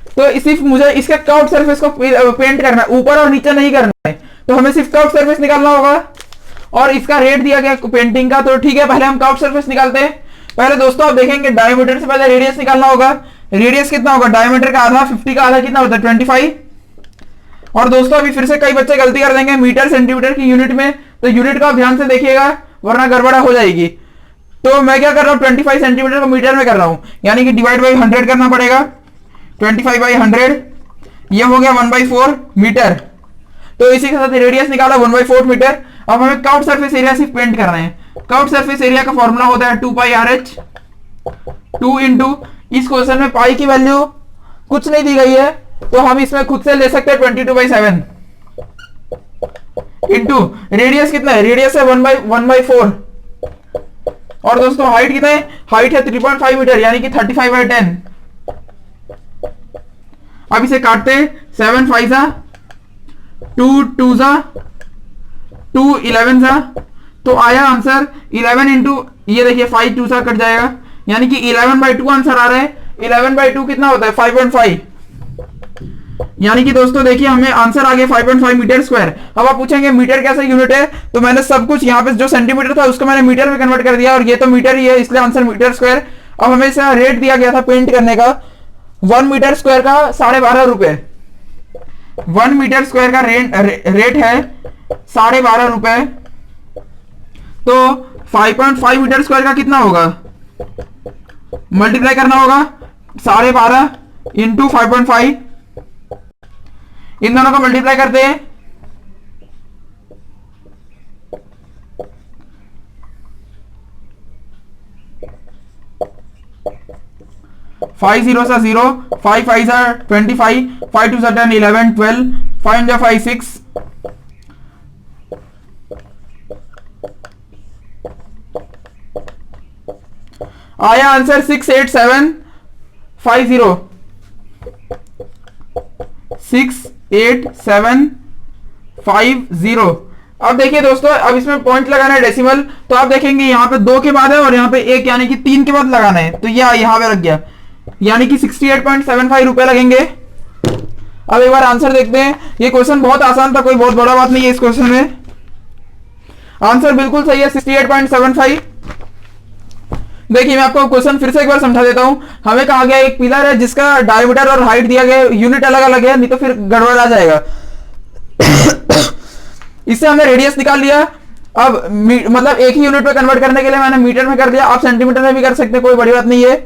तो सिर्फ मुझे इसके कर्व्ड सरफेस को पेंट करना है, ऊपर और नीचे नहीं करना है, तो हमें सिर्फ कर्व्ड सरफेस निकालना होगा और इसका रेट दिया गया पेंटिंग का। तो ठीक है, पहले हम कर्व्ड सरफेस निकालते हैं। पहले दोस्तों आप देखेंगे डायमीटर से पहले रेडियस निकालना होगा। रेडियस कितना होगा, डायमीटर का आधा 50 का आधा कितना होता है 25। और दोस्तों अभी फिर से कई बच्चे गलती कर देंगे मीटर सेंटीमीटर की यूनिट में, तो यूनिट का ध्यान से देखिएगा वरना गड़बड़ा हो जाएगी। तो मैं क्या कर रहा हूँ 25 सेंटीमीटर को मीटर में कर रहा हूँ, यानी कि डिवाइड बाई 100 करना पड़ेगा। 25 बाई 100 ये हो गया 1/4 मीटर। तो इसी के साथ रेडियस निकाला 1/4 मीटर। अब हमें कर्व्ड सरफेस एरिया सिर्फ पेंट करना है। कर्व्ड सरफेस एरिया का फॉर्मूला होता है 2πRH 2 इंटू, इस क्वेश्चन में पाई की वैल्यू कुछ नहीं दी गई है तो हम इसमें खुद से ले सकते हैं 22/7 इंटू रेडियस कितना है, रेडियस है 1/4 और दोस्तों हाइट कितना है, हाइट है 3.5 मीटर यानी कि 35/10। अब इसे काटते हैं 7 5 जा 2 2 जा 2 11 जा, तो आया आंसर 11 इंटू ये देखिए 5 2 सा कट जाएगा यानी कि 11/2 आंसर आ रहा है। 11/2 कितना होता है 5.5, यानी कि दोस्तों देखिए हमें आंसर आ गया 5.5 मीटर स्क्वायर। अब आप पूछेंगे मीटर कैसे यूनिट है, तो मैंने सब कुछ यहाँ पे जो सेंटीमीटर था उसको मैंने मीटर में कन्वर्ट कर दिया और ये तो मीटर ही है इसलिए आंसर मीटर स्क्वायर। अब हमें इसका रेट दिया गया था पेंट करने का 1 मीटर स्क्वायर का 12.5 रुपए। 1 मीटर स्क्वायर का रेट है 12.5 रुपए, तो 5.5 मीटर स्क्वायर का कितना होगा, मल्टीप्लाई करना होगा 12.5 इंटू 5.5, इन दोनों को मल्टीप्लाई करते हैं 5 0 सा 0, 5 5 सा 25, 5 2 सा 10, 11 12, 5 जा 5 6, आया आंसर 68750 68750। अब देखिए दोस्तों अब इसमें पॉइंट लगाना है डेसिमल, तो आप देखेंगे यहाँ पे 2 के बाद है और यहाँ पे 1 यानी कि 3 के बाद लगाना है, तो ये यहाँ पे लग गया यानी कि 68.75 रुपए लगेंगे। अब एक बार आंसर देखते हैं। ये क्वेश्चन बहुत आसान था, कोई बहुत बड़ा बात नहीं है इस क्वेश्चन में। आंसर बिल्कुल सही है 68.75। देखिए मैं आपको क्वेश्चन फिर से एक बार समझा देता हूं। हमें कहा गया एक पिलर है जिसका डायमीटर और हाइट दिया गया, यूनिट अलग अलग है नहीं तो फिर गड़बड़ आ जाएगा। इससे हमने रेडियस निकाल लिया। अब मतलब एक ही यूनिट में कन्वर्ट करने के लिए मैंने मीटर में कर दिया, आप सेंटीमीटर में भी कर सकते हैं, कोई बड़ी बात नहीं है।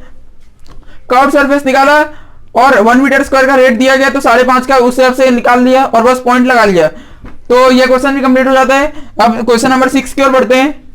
कर्व्ड सरफेस निकाला और 1 मीटर स्क्वायर का रेट दिया गया तो 5.5 का उस हिसाब से निकाल लिया और बस पॉइंट लगा लिया, तो यह क्वेश्चन भी कंप्लीट हो जाता है। अब क्वेश्चन नंबर 6 की ओर बढ़ते हैं।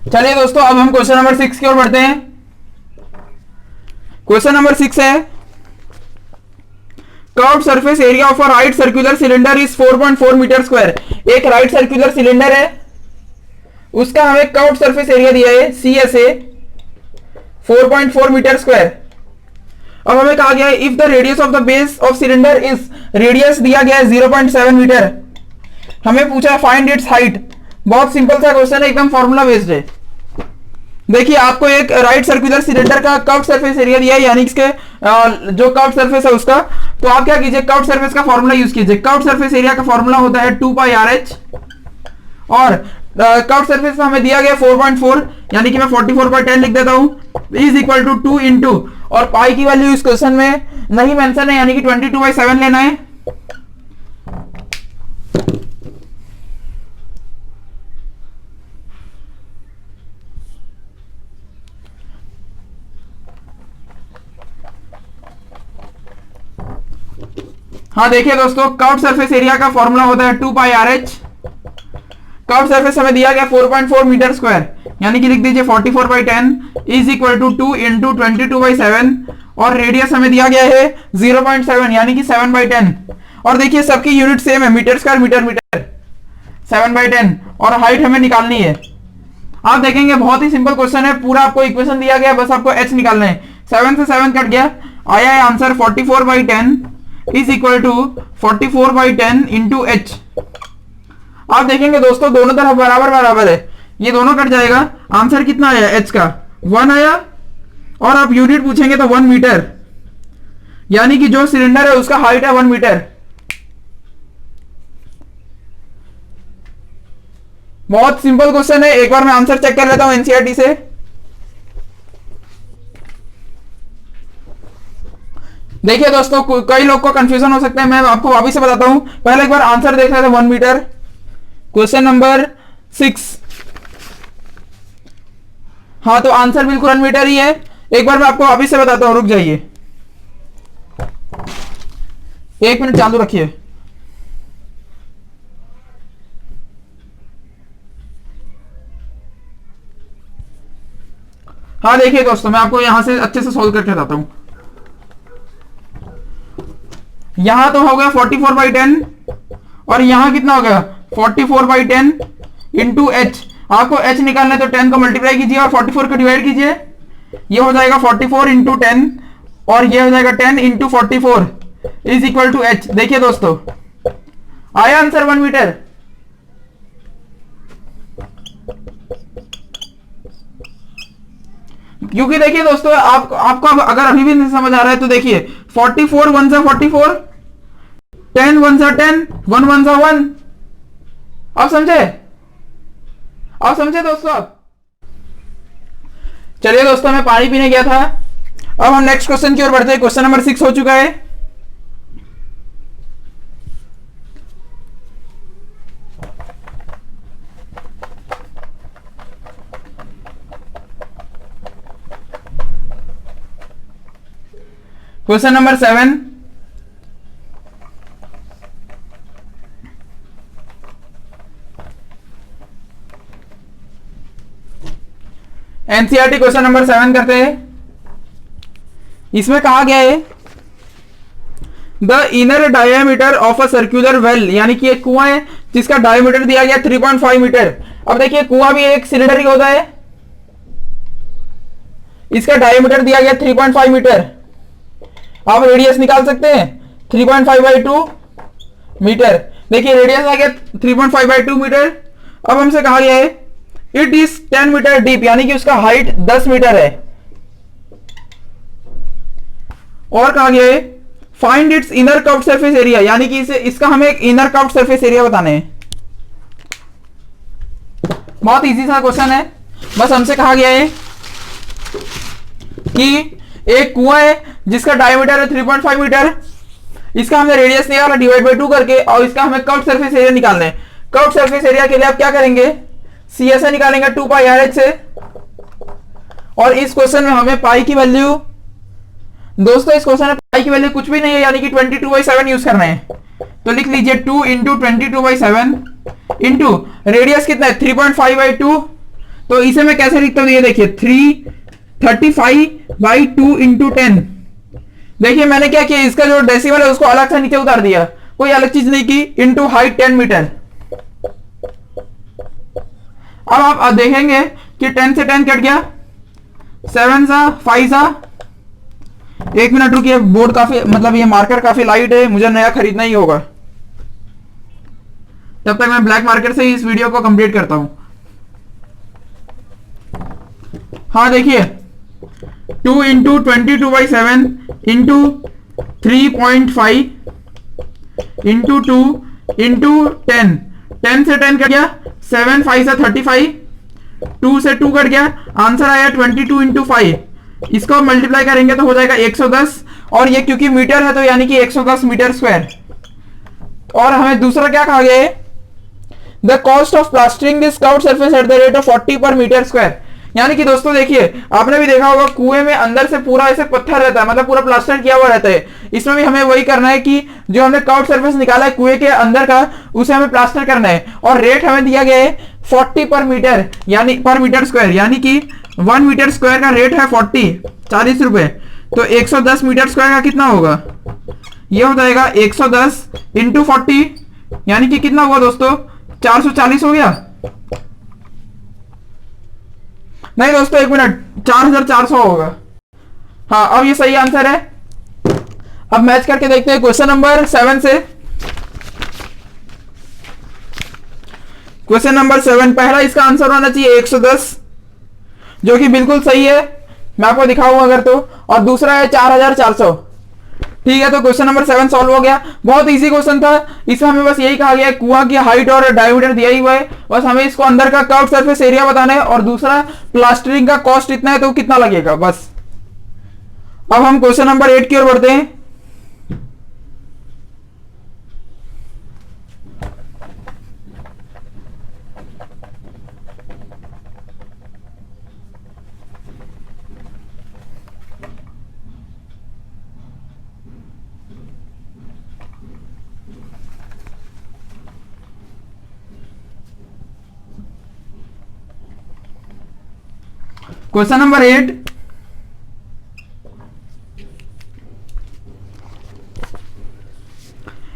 चलिए दोस्तों अब हम क्वेश्चन नंबर 6 की ओर बढ़ते हैं। क्वेश्चन नंबर 6 है curved surface area of a right circular cylinder is 4.4 metre square. एक राइट सर्कुलर सिलेंडर है, उसका हमें कर्व्ड सरफेस एरिया दिया है CSA 4.4 मीटर स्क्वायर। अब हमें कहा गया है if the radius of the base of cylinder is, radius दिया गया है 0.7 मीटर। हमें पूछा फाइंड इट्स हाइट। बहुत सिंपल सा क्वेश्चन है, एकदम फॉर्मूला बेस्ड है। देखिए आपको एक राइट सर्कुलर सिलेंडर का कर्व सरफेस एरिया दिया है, यानी इसके जो कर्व सरफेस है उसका, तो आप क्या कीजिए कर्व सरफेस का फॉर्मूला यूज कीजिए। कर्व सरफेस एरिया का फॉर्मूला होता है 2 पाई RH, और कर्व सरफेस हमें दिया गया 4.4, यानी कि मैं 44/10 लिख देता हूं, इज इक्वल टू 2 इंटू, और पाई की वैल्यू इस क्वेश्चन में नहीं मेंशन है, यानी कि 22/7 लेना है। हाँ देखिए दोस्तों, कर्व सरफेस एरिया का फॉर्मूला होता है 2 पाई RH। कर्व सरफेस हमें दिया गया 4.4 मीटर स्क्वायर, यानी कि लिख दीजिए 44/10 इज इक्वल टू 2 इंटू 22/7, और रेडियस हमें दिया गया है 0.7, यानी कि 7/10। और देखिए सबकी यूनिट सेम है, मीटर स्क्वायर मीटर मीटर, 7/10, और हाइट हमें निकालनी है। आप देखेंगे बहुत ही सिंपल क्वेश्चन है, पूरा आपको इक्वेशन दिया गया, बस आपको h निकालना है। 7 से 7 कट गया, आया है answer 44/10 is equal to 44/10 into h। आप देखेंगे दोस्तों दोनों तरफ बराबर बराबर है, ये दोनों कट जाएगा, आंसर कितना आया h का 1 आया, और आप यूनिट पूछेंगे तो 1 मीटर, यानी कि जो सिलेंडर है उसका हाइट है 1 मीटर। बहुत सिंपल क्वेश्चन है, एक बार मैं आंसर चेक कर लेता हूं एनसीईआरटी से। देखिए दोस्तों कई लोग को कंफ्यूजन हो सकता है, मैं आपको वापस से बताता हूं, पहले एक बार आंसर देख लेते हैं। 1 मीटर, क्वेश्चन नंबर 6। हाँ तो आंसर बिल्कुल 1 मीटर ही है, एक बार मैं आपको वापस से बताता हूं, रुक जाइए 1 मिनट चालू रखिए। हाँ देखिए दोस्तों मैं आपको यहां से अच्छे से सोल्व करके बताता हूं। यहां तो हो गया 44/10, और यहां कितना हो गया 44/10 इंटू h। आपको h निकालना है तो 10 को मल्टीप्लाई कीजिए और 44 को डिवाइड कीजिए, ये हो जाएगा 44 इंटू 10, और ये हो जाएगा 10 into 44 is equal to h। देखिए दोस्तों आया आंसर 1 मीटर। क्योंकि देखिए दोस्तों आपको अगर अभी भी नहीं समझ आ रहा है तो देखिए 44 1 जा 44, 10 1 जा 10, 1 1 जा 1। आप समझे, आप समझे दोस्तों। चलिए दोस्तों मैं पानी पीने गया था, अब हम नेक्स्ट क्वेश्चन की ओर बढ़ते हैं। क्वेश्चन नंबर 6 हो चुका है। Question number 7, NCERT question number 7 करते हैं। इसमें कहा गया है the inner diameter of a circular well, यानी कि एक कुआं है जिसका डायमीटर दिया गया 3.5 मीटर। अब देखिए कुआं भी एक सिलेंडर ही होता है, इसका डायमीटर दिया गया 3.5 मीटर। आप रेडियस निकाल सकते हैं 3.5/2 मीटर। देखिए रेडियस आ गया 3.5/2 मीटर। अब हमसे कहा गया है इट इज 10 मीटर डीप, यानी कि उसका हाइट 10 मीटर है। और कहा गया है find its inner curved surface area, यानी कि इसका हमें एक इनर कर्व्ड सरफेस एरिया बताने हैं। बहुत इजी सा क्वेश्चन है, बस हमसे कहा गया है कि एक कुआं है जिसका डायमीटर है 3.5 मीटर, इसका हमने रेडियस निकाला डिवाइड बाय 2 करके, और इसका हमें कर्व्ड सरफेस एरिया निकालना है। कर्व्ड सरफेस एरिया के लिए आप क्या करेंगे, CSA निकालेंगे 2 पाई RH से, और इस क्वेश्चन में हमें पाई की वैल्यू, दोस्तों इस क्वेश्चन में पाई की वैल्यू कुछ भी नहीं है, यानी कि 22/7 यूज करना है। तो लिख लीजिए 2 इंटू 22/7 इंटू रेडियस कितना है 3.5/2। तो इसे मैं कैसे लिखता हूं, ये देखिए 35/2 इंटू 10। देखिए मैंने क्या किया, इसका जो डेसिमल है उसको अलग से नीचे उतार दिया, कोई अलग चीज नहीं की, इंटू हाइट 10 मीटर। अब आप देखेंगे कि 10 से 10 कट गया, 7 सा 5 सा। एक मिनट रुकिए, बोर्ड काफी मतलब ये मार्कर काफी लाइट है, मुझे नया खरीदना ही होगा। तब तक मैं ब्लैक मार्कर से ही इस वीडियो को कंप्लीट करता हूं। हाँ देखिए 2 इंटू 22/7 इंटू 3.5 इंटू 2 इंटू 10, 10 से 10 कट गया, 7 5 से 35, 2 से 2 कट गया, आंसर आया 22 इंटू 5। इसको मल्टीप्लाई करेंगे तो हो जाएगा 110, और ये क्योंकि मीटर है तो यानी कि 110 मीटर स्क्वायर। और हमें दूसरा क्या कहा गया है, the cost of plastering this curved surface at the rate of 40 पर मीटर स्क्वायर। यानी कि दोस्तों देखिए, आपने भी देखा होगा कुएं में अंदर से पूरा ऐसे पत्थर रहता है, मतलब पूरा प्लास्टर किया हुआ रहता है। इसमें भी हमें वही करना है कि जो हमने कर्व्ड सरफेस निकाला है कुएं के अंदर का, उसे हमें प्लास्टर करना है। और रेट हमें दिया गया है 40 पर मीटर, यानी पर मीटर स्क्वायर, यानी कि 1 मीटर स्क्वायर का रेट है 40 रुपए। तो 110 मीटर स्क्वायर का कितना होगा, ये हो जाएगा 110 इंटू 40, यानी कि कितना हुआ दोस्तों, 440 हो गया। नहीं दोस्तों एक मिनट, 4400 होगा। हाँ अब ये सही आंसर है। अब मैच करके देखते हैं क्वेश्चन नंबर 7 से। क्वेश्चन नंबर 7, पहला इसका आंसर होना चाहिए 110, जो कि बिल्कुल सही है, मैं आपको दिखाऊंगा अगर तो। और दूसरा है 4400। ठीक है, तो क्वेश्चन नंबर 7 सॉल्व हो गया। बहुत इजी क्वेश्चन था। इसमें हमें बस यही कहा गया है, कुआं की हाइट और डायमीटर दिया ही हुआ है, बस हमें इसको अंदर का कर्व सरफेस एरिया बताना है, और दूसरा प्लास्टरिंग का कॉस्ट इतना है तो कितना लगेगा, बस। अब हम क्वेश्चन नंबर 8 की ओर बढ़ते हैं। Question number 8,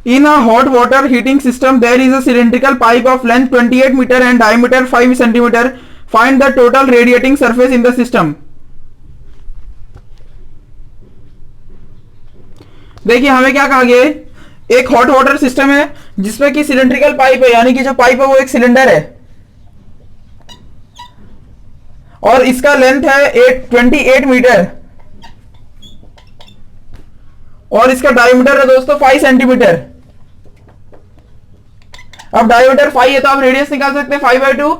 in a hot water heating system there is a cylindrical pipe of length 28 meter and diameter 5 centimeter. Find the total radiating surface in the system. देखिए हमें क्या कहा गया है, एक हॉट वाटर सिस्टम है जिसमें कि सिलेंड्रिकल पाइप है, यानी कि जो पाइप है वो एक सिलेंडर है, और इसका लेंथ है 28 मीटर, और इसका डायमीटर है दोस्तों 5 सेंटीमीटर। अब डायमीटर 5 है तो आप रेडियस निकाल सकते हैं 5/2,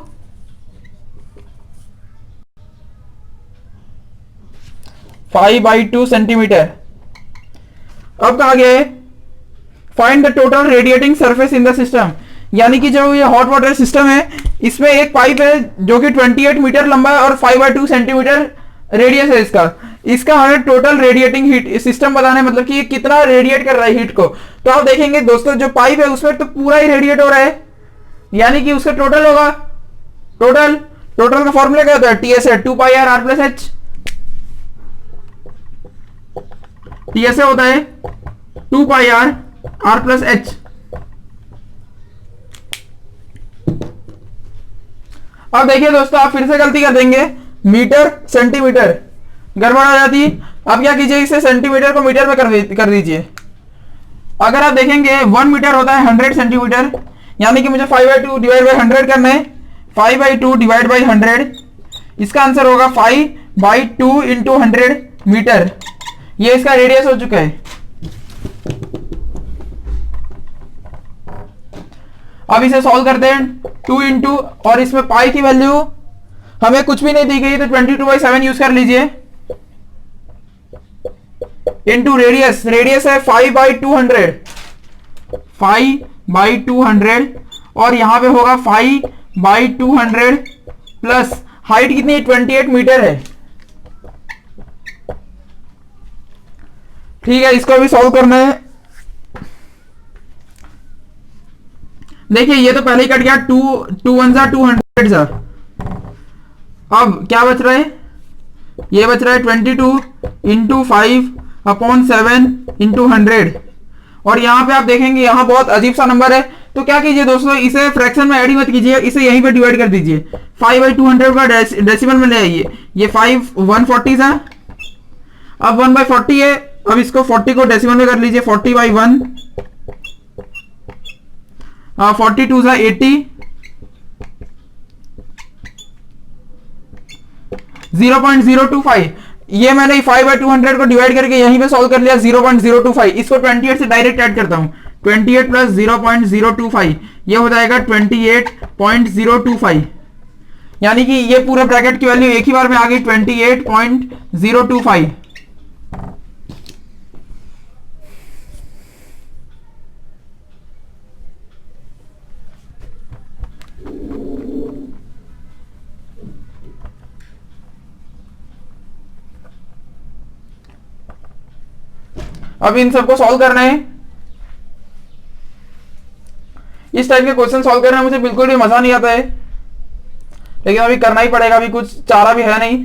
5/2 सेंटीमीटर। अब कहा गया है find the total radiating surface in the system, यानी कि जो ये हॉट वाटर सिस्टम है इसमें एक पाइप है जो कि 28 मीटर लंबा है और 5/2 सेंटीमीटर रेडियस है इसका हमें टोटल रेडिएटिंग हीट सिस्टम बताना है, मतलब कि ये कितना रेडिएट कर रहा है हीट को। तो आप देखेंगे दोस्तों जो पाइप है उसमें तो पूरा ही रेडिएट हो रहा है, यानी कि उसका टोटल होगा, टोटल का फॉर्मूला क्या होता है, टीएस है 2πr/r+h। टीएस होता है 2πr/r+h। अब देखिए दोस्तों आप फिर से गलती कर देंगे, मीटर सेंटीमीटर गड़बड़ हो जाती है। अब क्या कीजिए, इसे सेंटीमीटर को मीटर में कर दीजिए। अगर आप देखेंगे 1 मीटर होता है 100 सेंटीमीटर, यानी कि मुझे 5/2 डिवाइड बाई 100 करना है, 5/2 डिवाइड बाई 100, इसका आंसर होगा 5/2 इंटू 100 मीटर। ये इसका रेडियस हो चुका है। अब इसे सॉल्व करते हैं, 2 इंटू, और इसमें पाई की वैल्यू हमें कुछ भी नहीं दी गई तो 22/7 यूज कर लीजिए, इंटू रेडियस है 5/200, 5/200, और यहां पे होगा 5/200 प्लस हाइट कितनी है, 28 मीटर है। ठीक है, इसको भी सॉल्व करना है। देखिए ये तो पहले ही कट गया, 2 1 जा 200 जा। अब क्या बच रहा है, ये बच रहा है 22 इंटू 5/7 इंटू 100, और यहाँ पे आप देखेंगे यहाँ बहुत अजीब सा नंबर है, तो क्या कीजिए दोस्तों, इसे फ्रैक्शन में ऐड ही मत कीजिए, इसे यहीं पे डिवाइड कर दीजिए। 5/200 का डेसिमल में ले आइए, ये 5 140 था, अब 1/40 है, अब इसको 40 को डेसिमल में कर लीजिए, 40/1, 42 था 80, 0.025, ये मैंने 5/200 को डिवाइड करके यहीं पे सॉल्व कर लिया 0.025। इसको 28 से डायरेक्ट ऐड करता हूं, 28 प्लस 0.025 ये हो जाएगा 28.025, यानी कि ये पूरा ब्रैकेट की वैल्यू एक ही बार में आ गई 28.025। अब इन सबको सॉल्व करना है। इस टाइप के क्वेश्चन सॉल्व करने में मुझे बिल्कुल भी मजा नहीं आता है, लेकिन अभी करना ही पड़ेगा, अभी कुछ चारा भी है नहीं।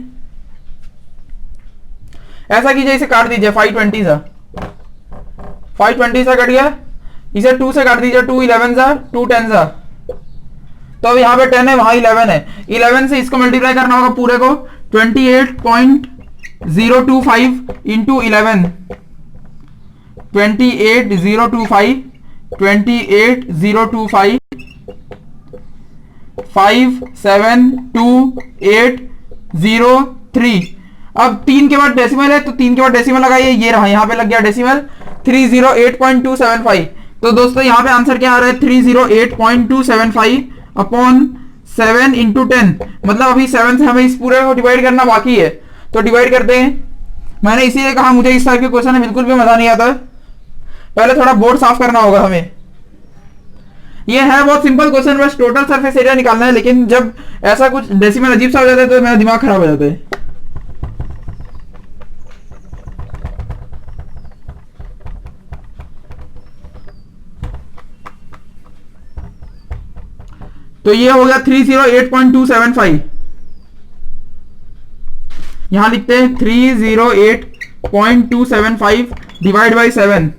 ऐसा कीजिए, इसे काट दीजिए 520 सा, 520 सा कट गया, इसे 2 से काट दीजिए, 2 11 सा, 2 10 सा, तो अब यहाँ पे 10 है, वहां 11 है, 11 से इसको मल्टीप्लाई करना होगा पूरे को, 28.025 इंटू 11, 28.025 57283। अब 3 के बाद डेसिमल है तो 3 के बाद डेसिमल लगाइए, ये रहा, यहाँ पे लग गया डेसिमल 308.275। तो दोस्तों यहाँ पे आंसर क्या आ रहा है 308.275 अपॉन 7 इंटू 10, मतलब अभी 7 से हमें इस पूरे को डिवाइड करना बाकी है, तो डिवाइड करते हैं। मैंने इसीलिए कहा मुझे इस टाइप के क्वेश्चन में बिल्कुल भी मजा नहीं आता, पहले थोड़ा बोर्ड साफ करना होगा हमें। ये है बहुत सिंपल क्वेश्चन, बस टोटल सरफेस एरिया निकालना है, लेकिन जब ऐसा कुछ डेसिमल अजीब सा हो जाता है तो मेरा दिमाग खराब हो जाता है। तो ये हो गया 308.275, यहां लिखते हैं 308.275 डिवाइड बाई 7,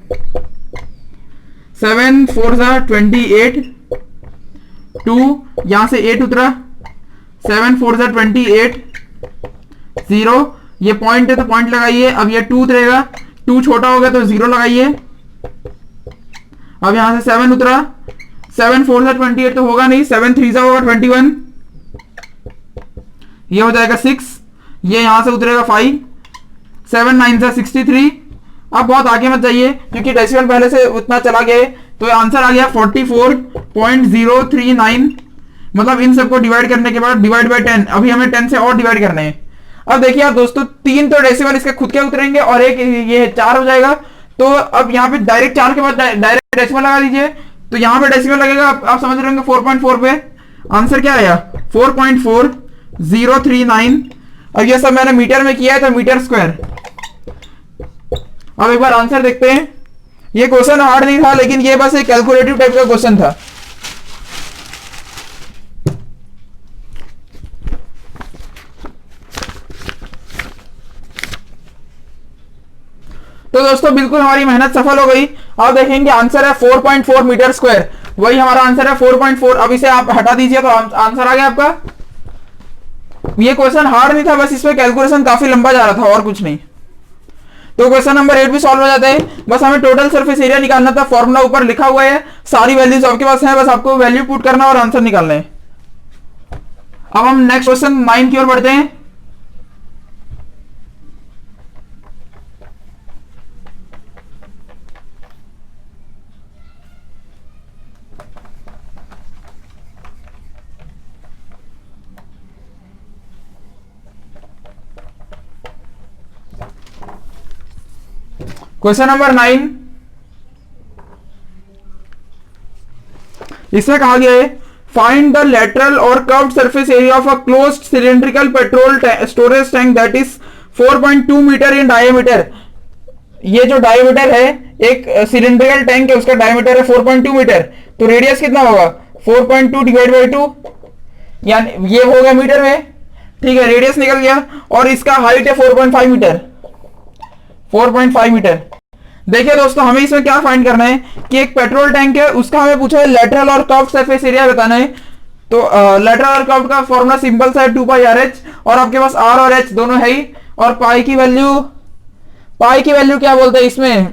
7 4 सा 28, 2 यहां से 8 उतरा, 7 4 सा 28, 0, ये पॉइंट है तो पॉइंट लगाइए, अब ये 2 उतरेगा, 2 छोटा हो गया तो 0 लगाइए, अब यहां से 7 उतरा, 7 4 सा 28 तो होगा नहीं, 7 3 सा होगा 21, ये हो जाएगा 6, ये यहां से उतरेगा 5, 7 9 सा 63। अब बहुत आगे मत जाइए क्योंकि डेसिमल पहले से उतना चला गया है, तो आंसर आ गया 44.039, मतलब इन सबको डिवाइड करने के बाद डिवाइड बाय 10, अभी हमें 10 से और डिवाइड करने हैं। अब देखिए आप दोस्तों, 3 तो डेसिमल इसके खुद के उतरेंगे और एक ये 4 हो जाएगा, तो अब यहाँ पे डायरेक्ट 4 के बाद डायरेक्ट डेसिमल लगा दीजिए, तो यहाँ पे डेसिमल लगेगा, आप समझ रहे होंगे 4.4 पे। आंसर क्या आया 4.4039। अब ये सब मैंने मीटर में किया है तो मीटर स्क्वायर। अब एक बार आंसर देखते हैं। ये क्वेश्चन हार्ड नहीं था, लेकिन ये बस एक कैलकुलेटिव टाइप का क्वेश्चन था। तो दोस्तों बिल्कुल हमारी मेहनत सफल हो गई। अब देखेंगे आंसर है 4.4 मीटर स्क्वायर, वही हमारा आंसर है 4.4। अब इसे आप हटा दीजिए तो आंसर आ गया आपका। ये क्वेश्चन हार्ड नहीं था, बस इसमें कैलकुलेशन काफी लंबा जा रहा था और कुछ नहीं। तो क्वेश्चन नंबर 8 भी सॉल्व हो जाता है। बस हमें टोटल सरफेस एरिया निकालना था, फॉर्मूला ऊपर लिखा हुआ है, सारी वैल्यूज आपके पास है, बस आपको वैल्यू पुट करना और आंसर निकालना है। अब हम नेक्स्ट क्वेश्चन 9 की ओर बढ़ते हैं। क्वेश्चन नंबर 9, इसमें कहा गया है फाइंड द लेटरल और curved surface area of a closed cylindrical petrol storage tank that is 4.2 metre in diameter. ये जो डायमीटर है, एक सिलिंड्रिकल टैंक है, उसका डायमीटर है 4.2 मीटर, तो रेडियस कितना होगा 4.2 डिवाइड बाई 2, यानी ये होगा मीटर में, ठीक है, रेडियस निकल गया। और इसका हाइट है 4.5 मीटर, 4.5 मीटर। देखिए दोस्तों, हमें इसमें क्या फाइंड करना है कि एक पेट्रोल टैंक है, उसका हमें पूछा है लेटरल और कर्व्ड सरफेस एरिया बताना है। तो लेटरल और कर्व्ड का फॉर्मूला सिंपल सा है 2πRh, और आपके पास r और h दोनों है ही। और पाई की वैल्यू क्या बोलते हैं इसमें,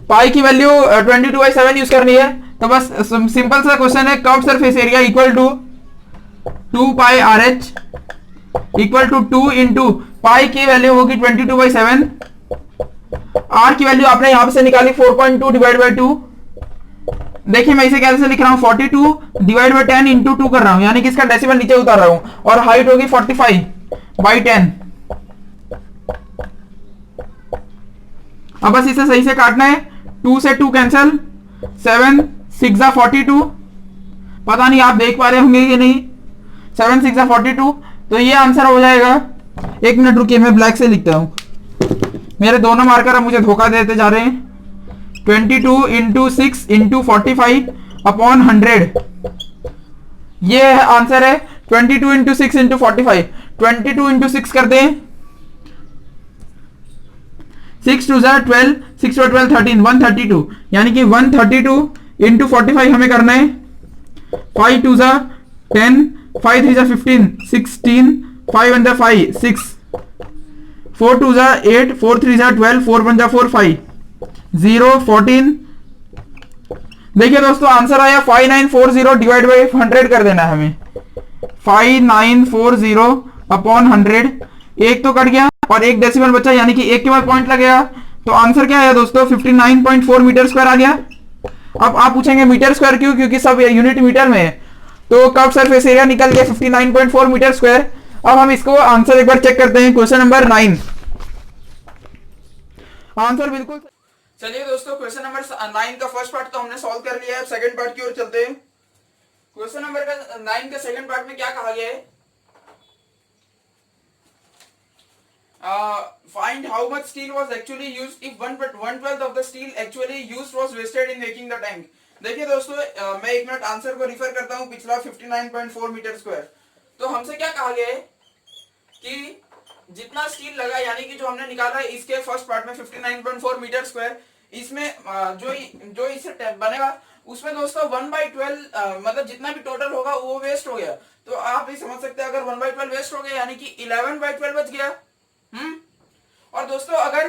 पाई की वैल्यू 22/7 यूज करनी है। तो बस सिंपल सा क्वेश्चन है, curved surface area equal to 2πRh equal to 2 into pi की वैल्यू होगी 22/7। आर की वैल्यू आपने यहां से निकाली 4.2 डिवाइड बाई 2। देखिए मैं इसे कैसे लिख रहा हूं, 42 डिवाइड बाई 10 इंटू 2 कर रहा हूं, यानी कि इसका डेसिमल नीचे उतार रहा हूं, और हाइट होगी 45/10। अब बस इसे सही से काटना है, 2 से 2 कैंसिल, 7 6 42। पता नहीं आप देख पा रहे होंगे कि नहीं, 7 6 42, तो ये आंसर हो जाएगा। एक मिनट रुकिए, मैं ब्लैक से लिखता हूं, मेरे दोनों मार्कर अब मुझे धोखा देते जा रहे हैं। 22 इंटू 6 इंटू 45 अपॉन 100, ये आंसर है। 22 इंटू 6 इंटू 45, 22 इंटू 6 कर दें, 6 2 12, 6 12 13, 132, यानी कि 132 इंटू 45 हमें करना है। 5 2 10, 5 3 15, 16, 5 1 5 6, 4 2 8, 4 3 12, 4 1 4 5, 0 14। देखिए दोस्तों आंसर आया 5940 डिवाइड बाई 100 कर देना है हमें, 5940 अपॉन 100। एक तो कट गया और एक डेसिमल बचा, यानी कि एक के बाद पॉइंट लगेगा, तो आंसर क्या आया दोस्तों, 59.4 मीटर स्क्वायर आ गया। अब आप पूछेंगे मीटर स्क्वायर क्यों, क्योंकि सब यूनिट मीटर में है, तो कर्व सरफेस एरिया निकल गया 59.4 मीटर स्क्वायर। अब हम इसको आंसर एक बार चेक करते हैं, क्वेश्चन नंबर 9। आंसर बिल्कुल। चलिए दोस्तों, क्वेश्चन नंबर 9 का फर्स्ट पार्ट तो हमने सॉल्व कर लिया है, सेकंड पार्ट की ओर चलते हैं। क्वेश्चन नंबर 9 का सेकंड पार्ट में क्या कहा गया है, find how much steel was actually used if 1/12 of the steel actually used was wasted in making the tank। देखिए दोस्तों, मैं एक मिनट आंसर को रिफर करता हूं, पिछला 59.4 मीटर स्क्वायर। तो हमसे क्या कहा गया है कि जितना स्टील लगा, यानी कि जो हमने निकाला है इसके फर्स्ट पार्ट में 59.4 मीटर स्क्वायर, इसमें जो इससे बनेगा उसमें दोस्तों 1/12 मतलब जितना भी टोटल होगा वो वेस्ट हो गया। तो आप भी समझ सकते हैं, अगर 1/12 वेस्ट हो गया यानी कि 11/12 बच गया। और दोस्तों अगर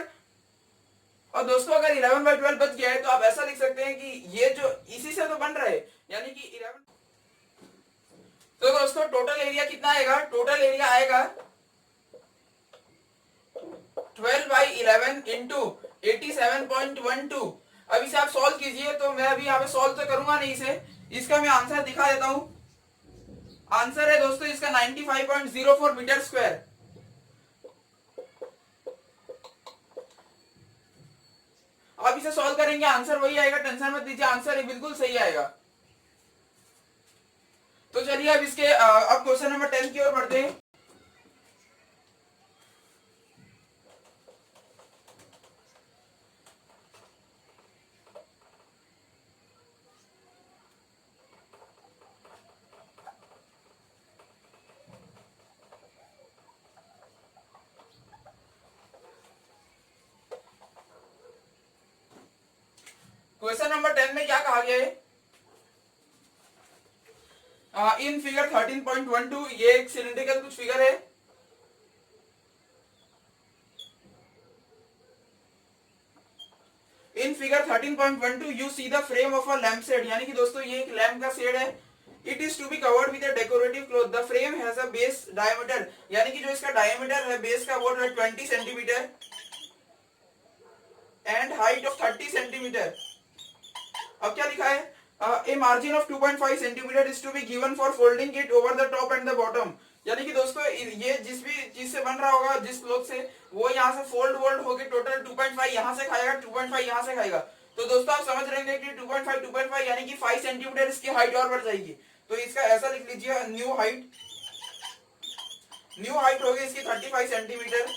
11/12 बच गया है तो आप ऐसा लिख सकते हैं कि ये जो इसी से तो बन रहा है, यानी कि 11। तो दोस्तों टोटल एरिया कितना आएगा, टोटल एरिया आएगा 12/11 इंटू 87.12। अब इसे आप सॉल्व कीजिए, तो मैं अभी यहाँ पे सॉल्व तो करूंगा नहीं इसे, इसका मैं आंसर दिखा देता हूं। आंसर है दोस्तों इसका 95.04 मीटर स्क्वायर। आप इसे सॉल्व करेंगे आंसर वही आएगा, टेंशन मत लीजिए, आंसर बिल्कुल सही आएगा। तो चलिए अब इसके अब क्वेश्चन नंबर 10 की ओर बढ़ते हैं। क्वेश्चन नंबर 10 में क्या कहा गया है, इन फिगर 13.12, ये एक सिलिंड्रिकल कुछ फिगर है। In figure 13.12 you see the frame of a lamp shade, यानी कि दोस्तों ये एक लैम्प का शेड है। It is to be covered with a decorative cloth, the frame has a base diameter, यानी कि जो इसका डायमीटर है बेस का वो है 20 centimetre and height of 30 centimetre. अब क्या लिखा है, a margin of 2.5 centimetre is to be given for folding it over the top and the bottom, यानी कि दोस्तों ये जिस भी चीज से बन रहा होगा, जिस क्लॉथ से, वो यहाँ से फोल्ड होके टोटल 2.5 यहाँ से खाएगा, 2.5 यहाँ से खाएगा। तो दोस्तों आप समझ रहे हैं कि 2.5 यानी कि 5 सेंटीमीटर इसकी हाइट और बढ़ जाएगी। तो इसका ऐसा लिख लीजिए, न्यू हाइट होगी इसकी 35 centimetre.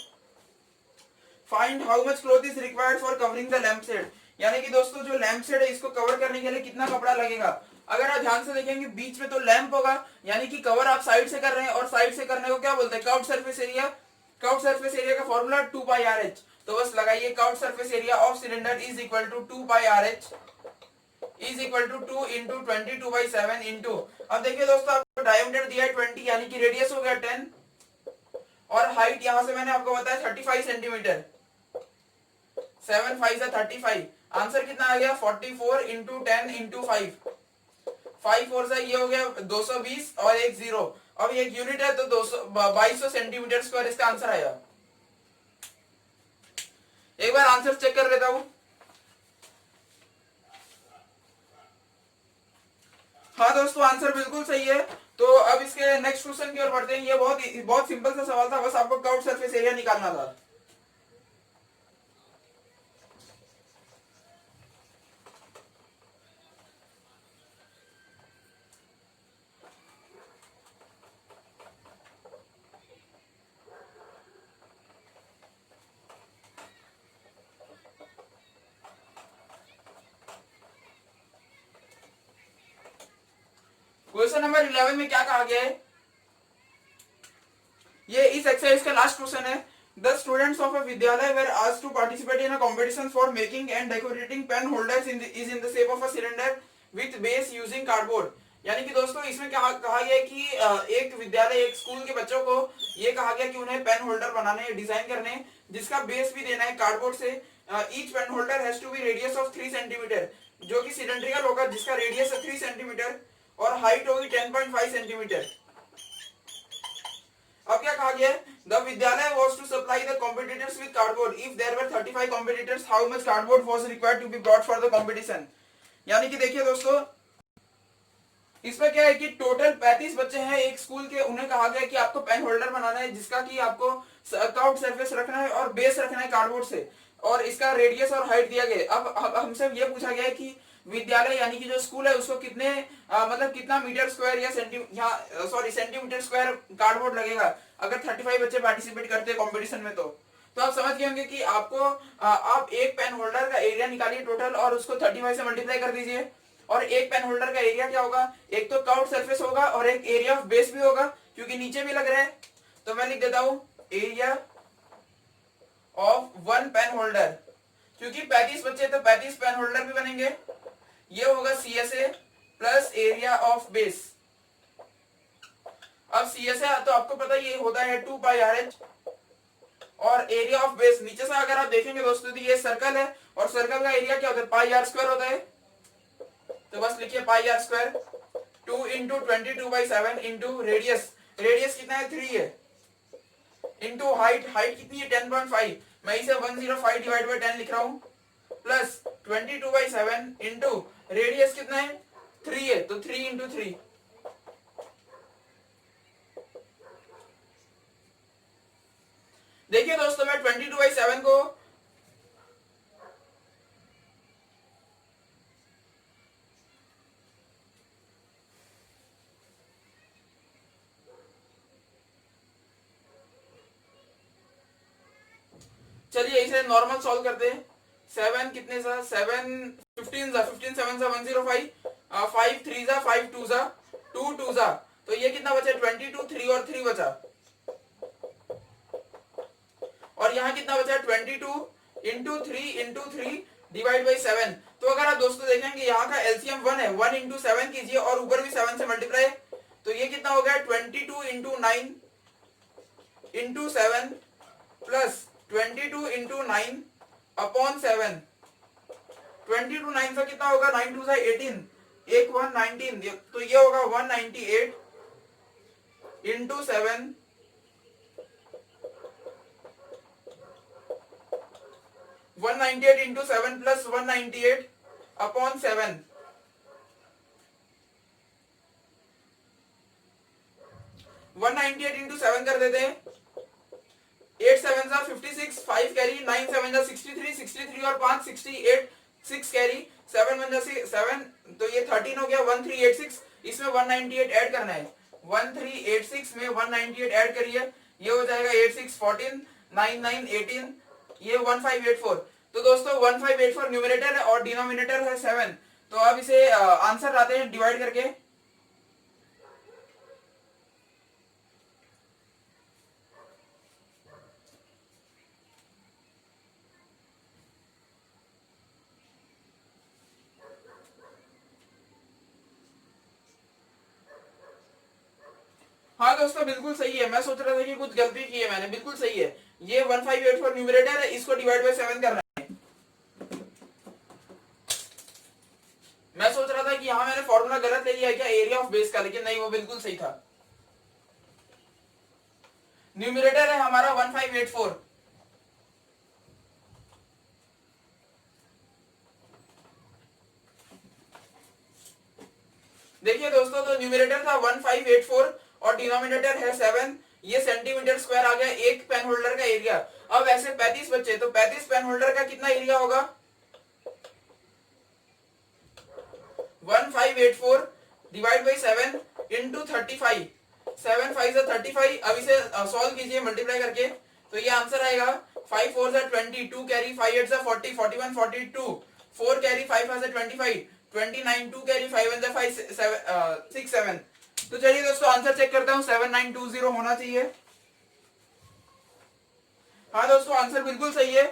Find how much cloth is required for covering the lamp shade, यानी कि दोस्तों जो लैम्प शेड है इसको कवर करने के लिए कितना कपड़ा लगेगा। अगर आप ध्यान से देखेंगे बीच में तो लैंप होगा, यानी कि कवर आप साइड से कर रहे हैं, और साइड से करने को क्या बोलते हैं, curved surface area. Curved surface area का फॉर्मूला 2πRh, तो बस लगाइए curved surface area of cylinder is equal to 2πRh is equal to 2 into 22/7 into, अब देखिए दोस्तों आपको डायमीटर दिया है 20, यानी कि रेडियस हो गया 10, और हाइट यहां से मैंने आपको बताया 35 सेंटीमीटर, 7 5 35। आंसर कितना आ गया 44 इंटू 10 इंटू 5, 5 4 से ये हो गया 220 और एक 0, अब ये यूनिट है तो 2200 सेंटीमीटर स्क्वायर इसका आंसर आएगा। एक बार आंसर चेक कर लेता हूं। हाँ दोस्तों, आंसर बिल्कुल सही है। तो अब इसके नेक्स्ट क्वेश्चन की ओर बढ़ते हैं। ये बहुत बहुत सिंपल सा सवाल था, बस आपको कर्व्ड सरफेस एरिया निकालना था। क्वेश्चन नंबर 11 में क्या कहा गया है, ये इस एक्सरसाइज का लास्ट क्वेश्चन है। द स्टूडेंट्स ऑफ अ विद्यालय were asked to participate in a competition for making and decorating pen holders is in the shape of a cylinder with base using cardboard. यानी कि दोस्तों इसमें क्या कहा गया है कि एक विद्यालय, एक स्कूल के बच्चों को ये कहा गया कि उन्हें पेन होल्डर बनाने, डिजाइन करने, जिसका बेस भी देना है कार्डबोर्ड से। Each pen holder has to be radius of 3 centimetre, जो कि सिलेंड्रिकल होगा, जिसका रेडियस है 3 सेंटीमीटर और हाइट होगी 10.5 सेंटीमीटर। अब क्या कहा गया है, द विद्यालय was to supply the competitors with cardboard. If there were 35 competitors, how much cardboard was required to be brought for the competition. यानी कि देखिए दोस्तों, इसमें क्या है कि टोटल 35 बच्चे हैं एक स्कूल के, उन्हें कहा गया कि आपको पेन होल्डर बनाना है, जिसका कि आपको कर्व्ड सरफेस रखना है और बेस रखना है कार्डबोर्ड से, और इसका रेडियस और हाइट दिया गया। अब हमसे ये पूछा गया है कि विद्यालय यानी कि जो स्कूल है उसको कितने मतलब कितना मीटर स्क्वायर या सेंटीमीटर स्क्वायर कार्डबोर्ड लगेगा अगर 35 बच्चे पार्टिसिपेट करते हैं कॉम्पिटिशन में। तो आप समझ गए होंगे कि आपको आप एक पेन होल्डर का एरिया निकालिए टोटल और उसको 35 से मल्टीप्लाई कर दीजिए। और एक पेन होल्डर का एरिया क्या होगा, एक तो कर्व्ड सरफेस होगा और एक एरिया ऑफ बेस भी होगा, क्योंकि नीचे भी लग रहा है। तो मैं लिख देता हूं area of one pen holder, क्योंकि 35 बच्चे तो 35 पेन होल्डर भी बनेंगे। ये होगा CSA plus area of base. अब CSA तो आपको पता ये होता है 2 पाई RH, और एरिया ऑफ बेस नीचे से अगर आप देखेंगे दोस्तों तो ये सर्कल है, और सर्कल का एरिया क्या होता है, पाई R स्क्वायर होता है। तो बस लिखिए पाई R square 2 into 22/7 into radius, radius कितना है 3 है, इंटू हाइट, हाइट कितनी है 10.5, मैं इसे 105 डिवाइड बाई 10 लिख रहा हूं, प्लस 22/7 इंटू रेडियस कितना है 3 है, तो 3 इंटू 3। देखिए दोस्तों, मैं 22/7 को चलिए इसे नॉर्मल सॉल्व करते हैं। 7 कितने सा 7 15 सा 15 7 सा 105, 5 3 सा 5 2 सा 2 2 सा, तो ये कितना बचा 22, 3 और 3 बचा, और यहाँ कितना बचा 22 इंटू 3 इंटू 3 डिवाइड बाई 7। तो अगर आप दोस्तों देखेंगे यहाँ का एलसीएम 1 है, 1 इंटू 7 कीजिए और ऊपर भी 7 से मल्टीप्लाई, तो ये कितना हो गया 22 into 9 into 7 plus 22 into 9 upon 7। 22 9 से कितना होगा, 9 2 से 18, एक 119, तो ये होगा 198 into 7 198 into 7 plus 198 upon 7। 198 into 7 कर देते हैं, 8 7 सा 56, 5 कैरी, 9 7 सा 63, 63 और 5 68, 6 कैरी, 7 1 सा 7, तो ये 13 हो गया 1386। इसमें 198 ऐड करना है, 1386 में 198 ऐड करिए, ये हो जाएगा 86 14 9 9 18, ये 1584। तो दोस्तों 1584 न्यूमरेटर है और डिनोमिनेटर है 7। तो अब इसे आंसर लाते हैं डिवाइड करके। हाँ दोस्तों बिल्कुल सही है, मैं सोच रहा था कि कुछ गलती की है मैंने, बिल्कुल सही है। ये 1584 न्यूमरेटर है, इसको डिवाइड बाय 7 करना है। मैं सोच रहा था कि यहाँ मैंने फॉर्मूला गलत ले लिया क्या एरिया ऑफ बेस का, लेकिन नहीं, वो बिल्कुल सही था। न्यूमरेटर है हमारा 1584। देखिए दोस्तों, तो न्यूमरेटर था 1584 और डिनोमिनेटर है 7। ये सेंटीमीटर स्क्वायर आ गया एक पेन होल्डर का एरिया। अब ऐसे 35 बच्चे, तो 35 पेन होल्डर का कितना एरिया होगा? 1584 डिवाइड बाई 7 इंटू 35। 7 5 से 35। अब इसे सॉल्व कीजिए मल्टीप्लाई करके, तो ये आंसर आएगा 5 4 से 20, 2 कैरी, 5 8 से 40, 41 42, 4 कैरी, 5 5 से 25, 29, 2 कैरी, 5 1 से 5 6 7। तो चलिए दोस्तों आंसर चेक करता हूं, 7920 होना चाहिए। हाँ दोस्तों, आंसर बिल्कुल सही है।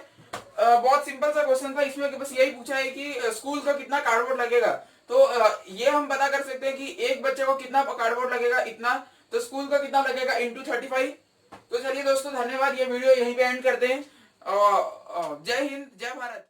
बहुत सिंपल सा क्वेश्चन था, इसमें बस यही पूछा है कि स्कूल का कितना कार्डबोर्ड लगेगा। तो ये हम पता कर सकते हैं कि एक बच्चे को कितना कार्डबोर्ड लगेगा, इतना। तो स्कूल का कितना लगेगा इंटू 35। तो चलिए दोस्तों, धन्यवाद। ये वीडियो यहीं पे एंड करते हैं। जय हिंद, जय भारत।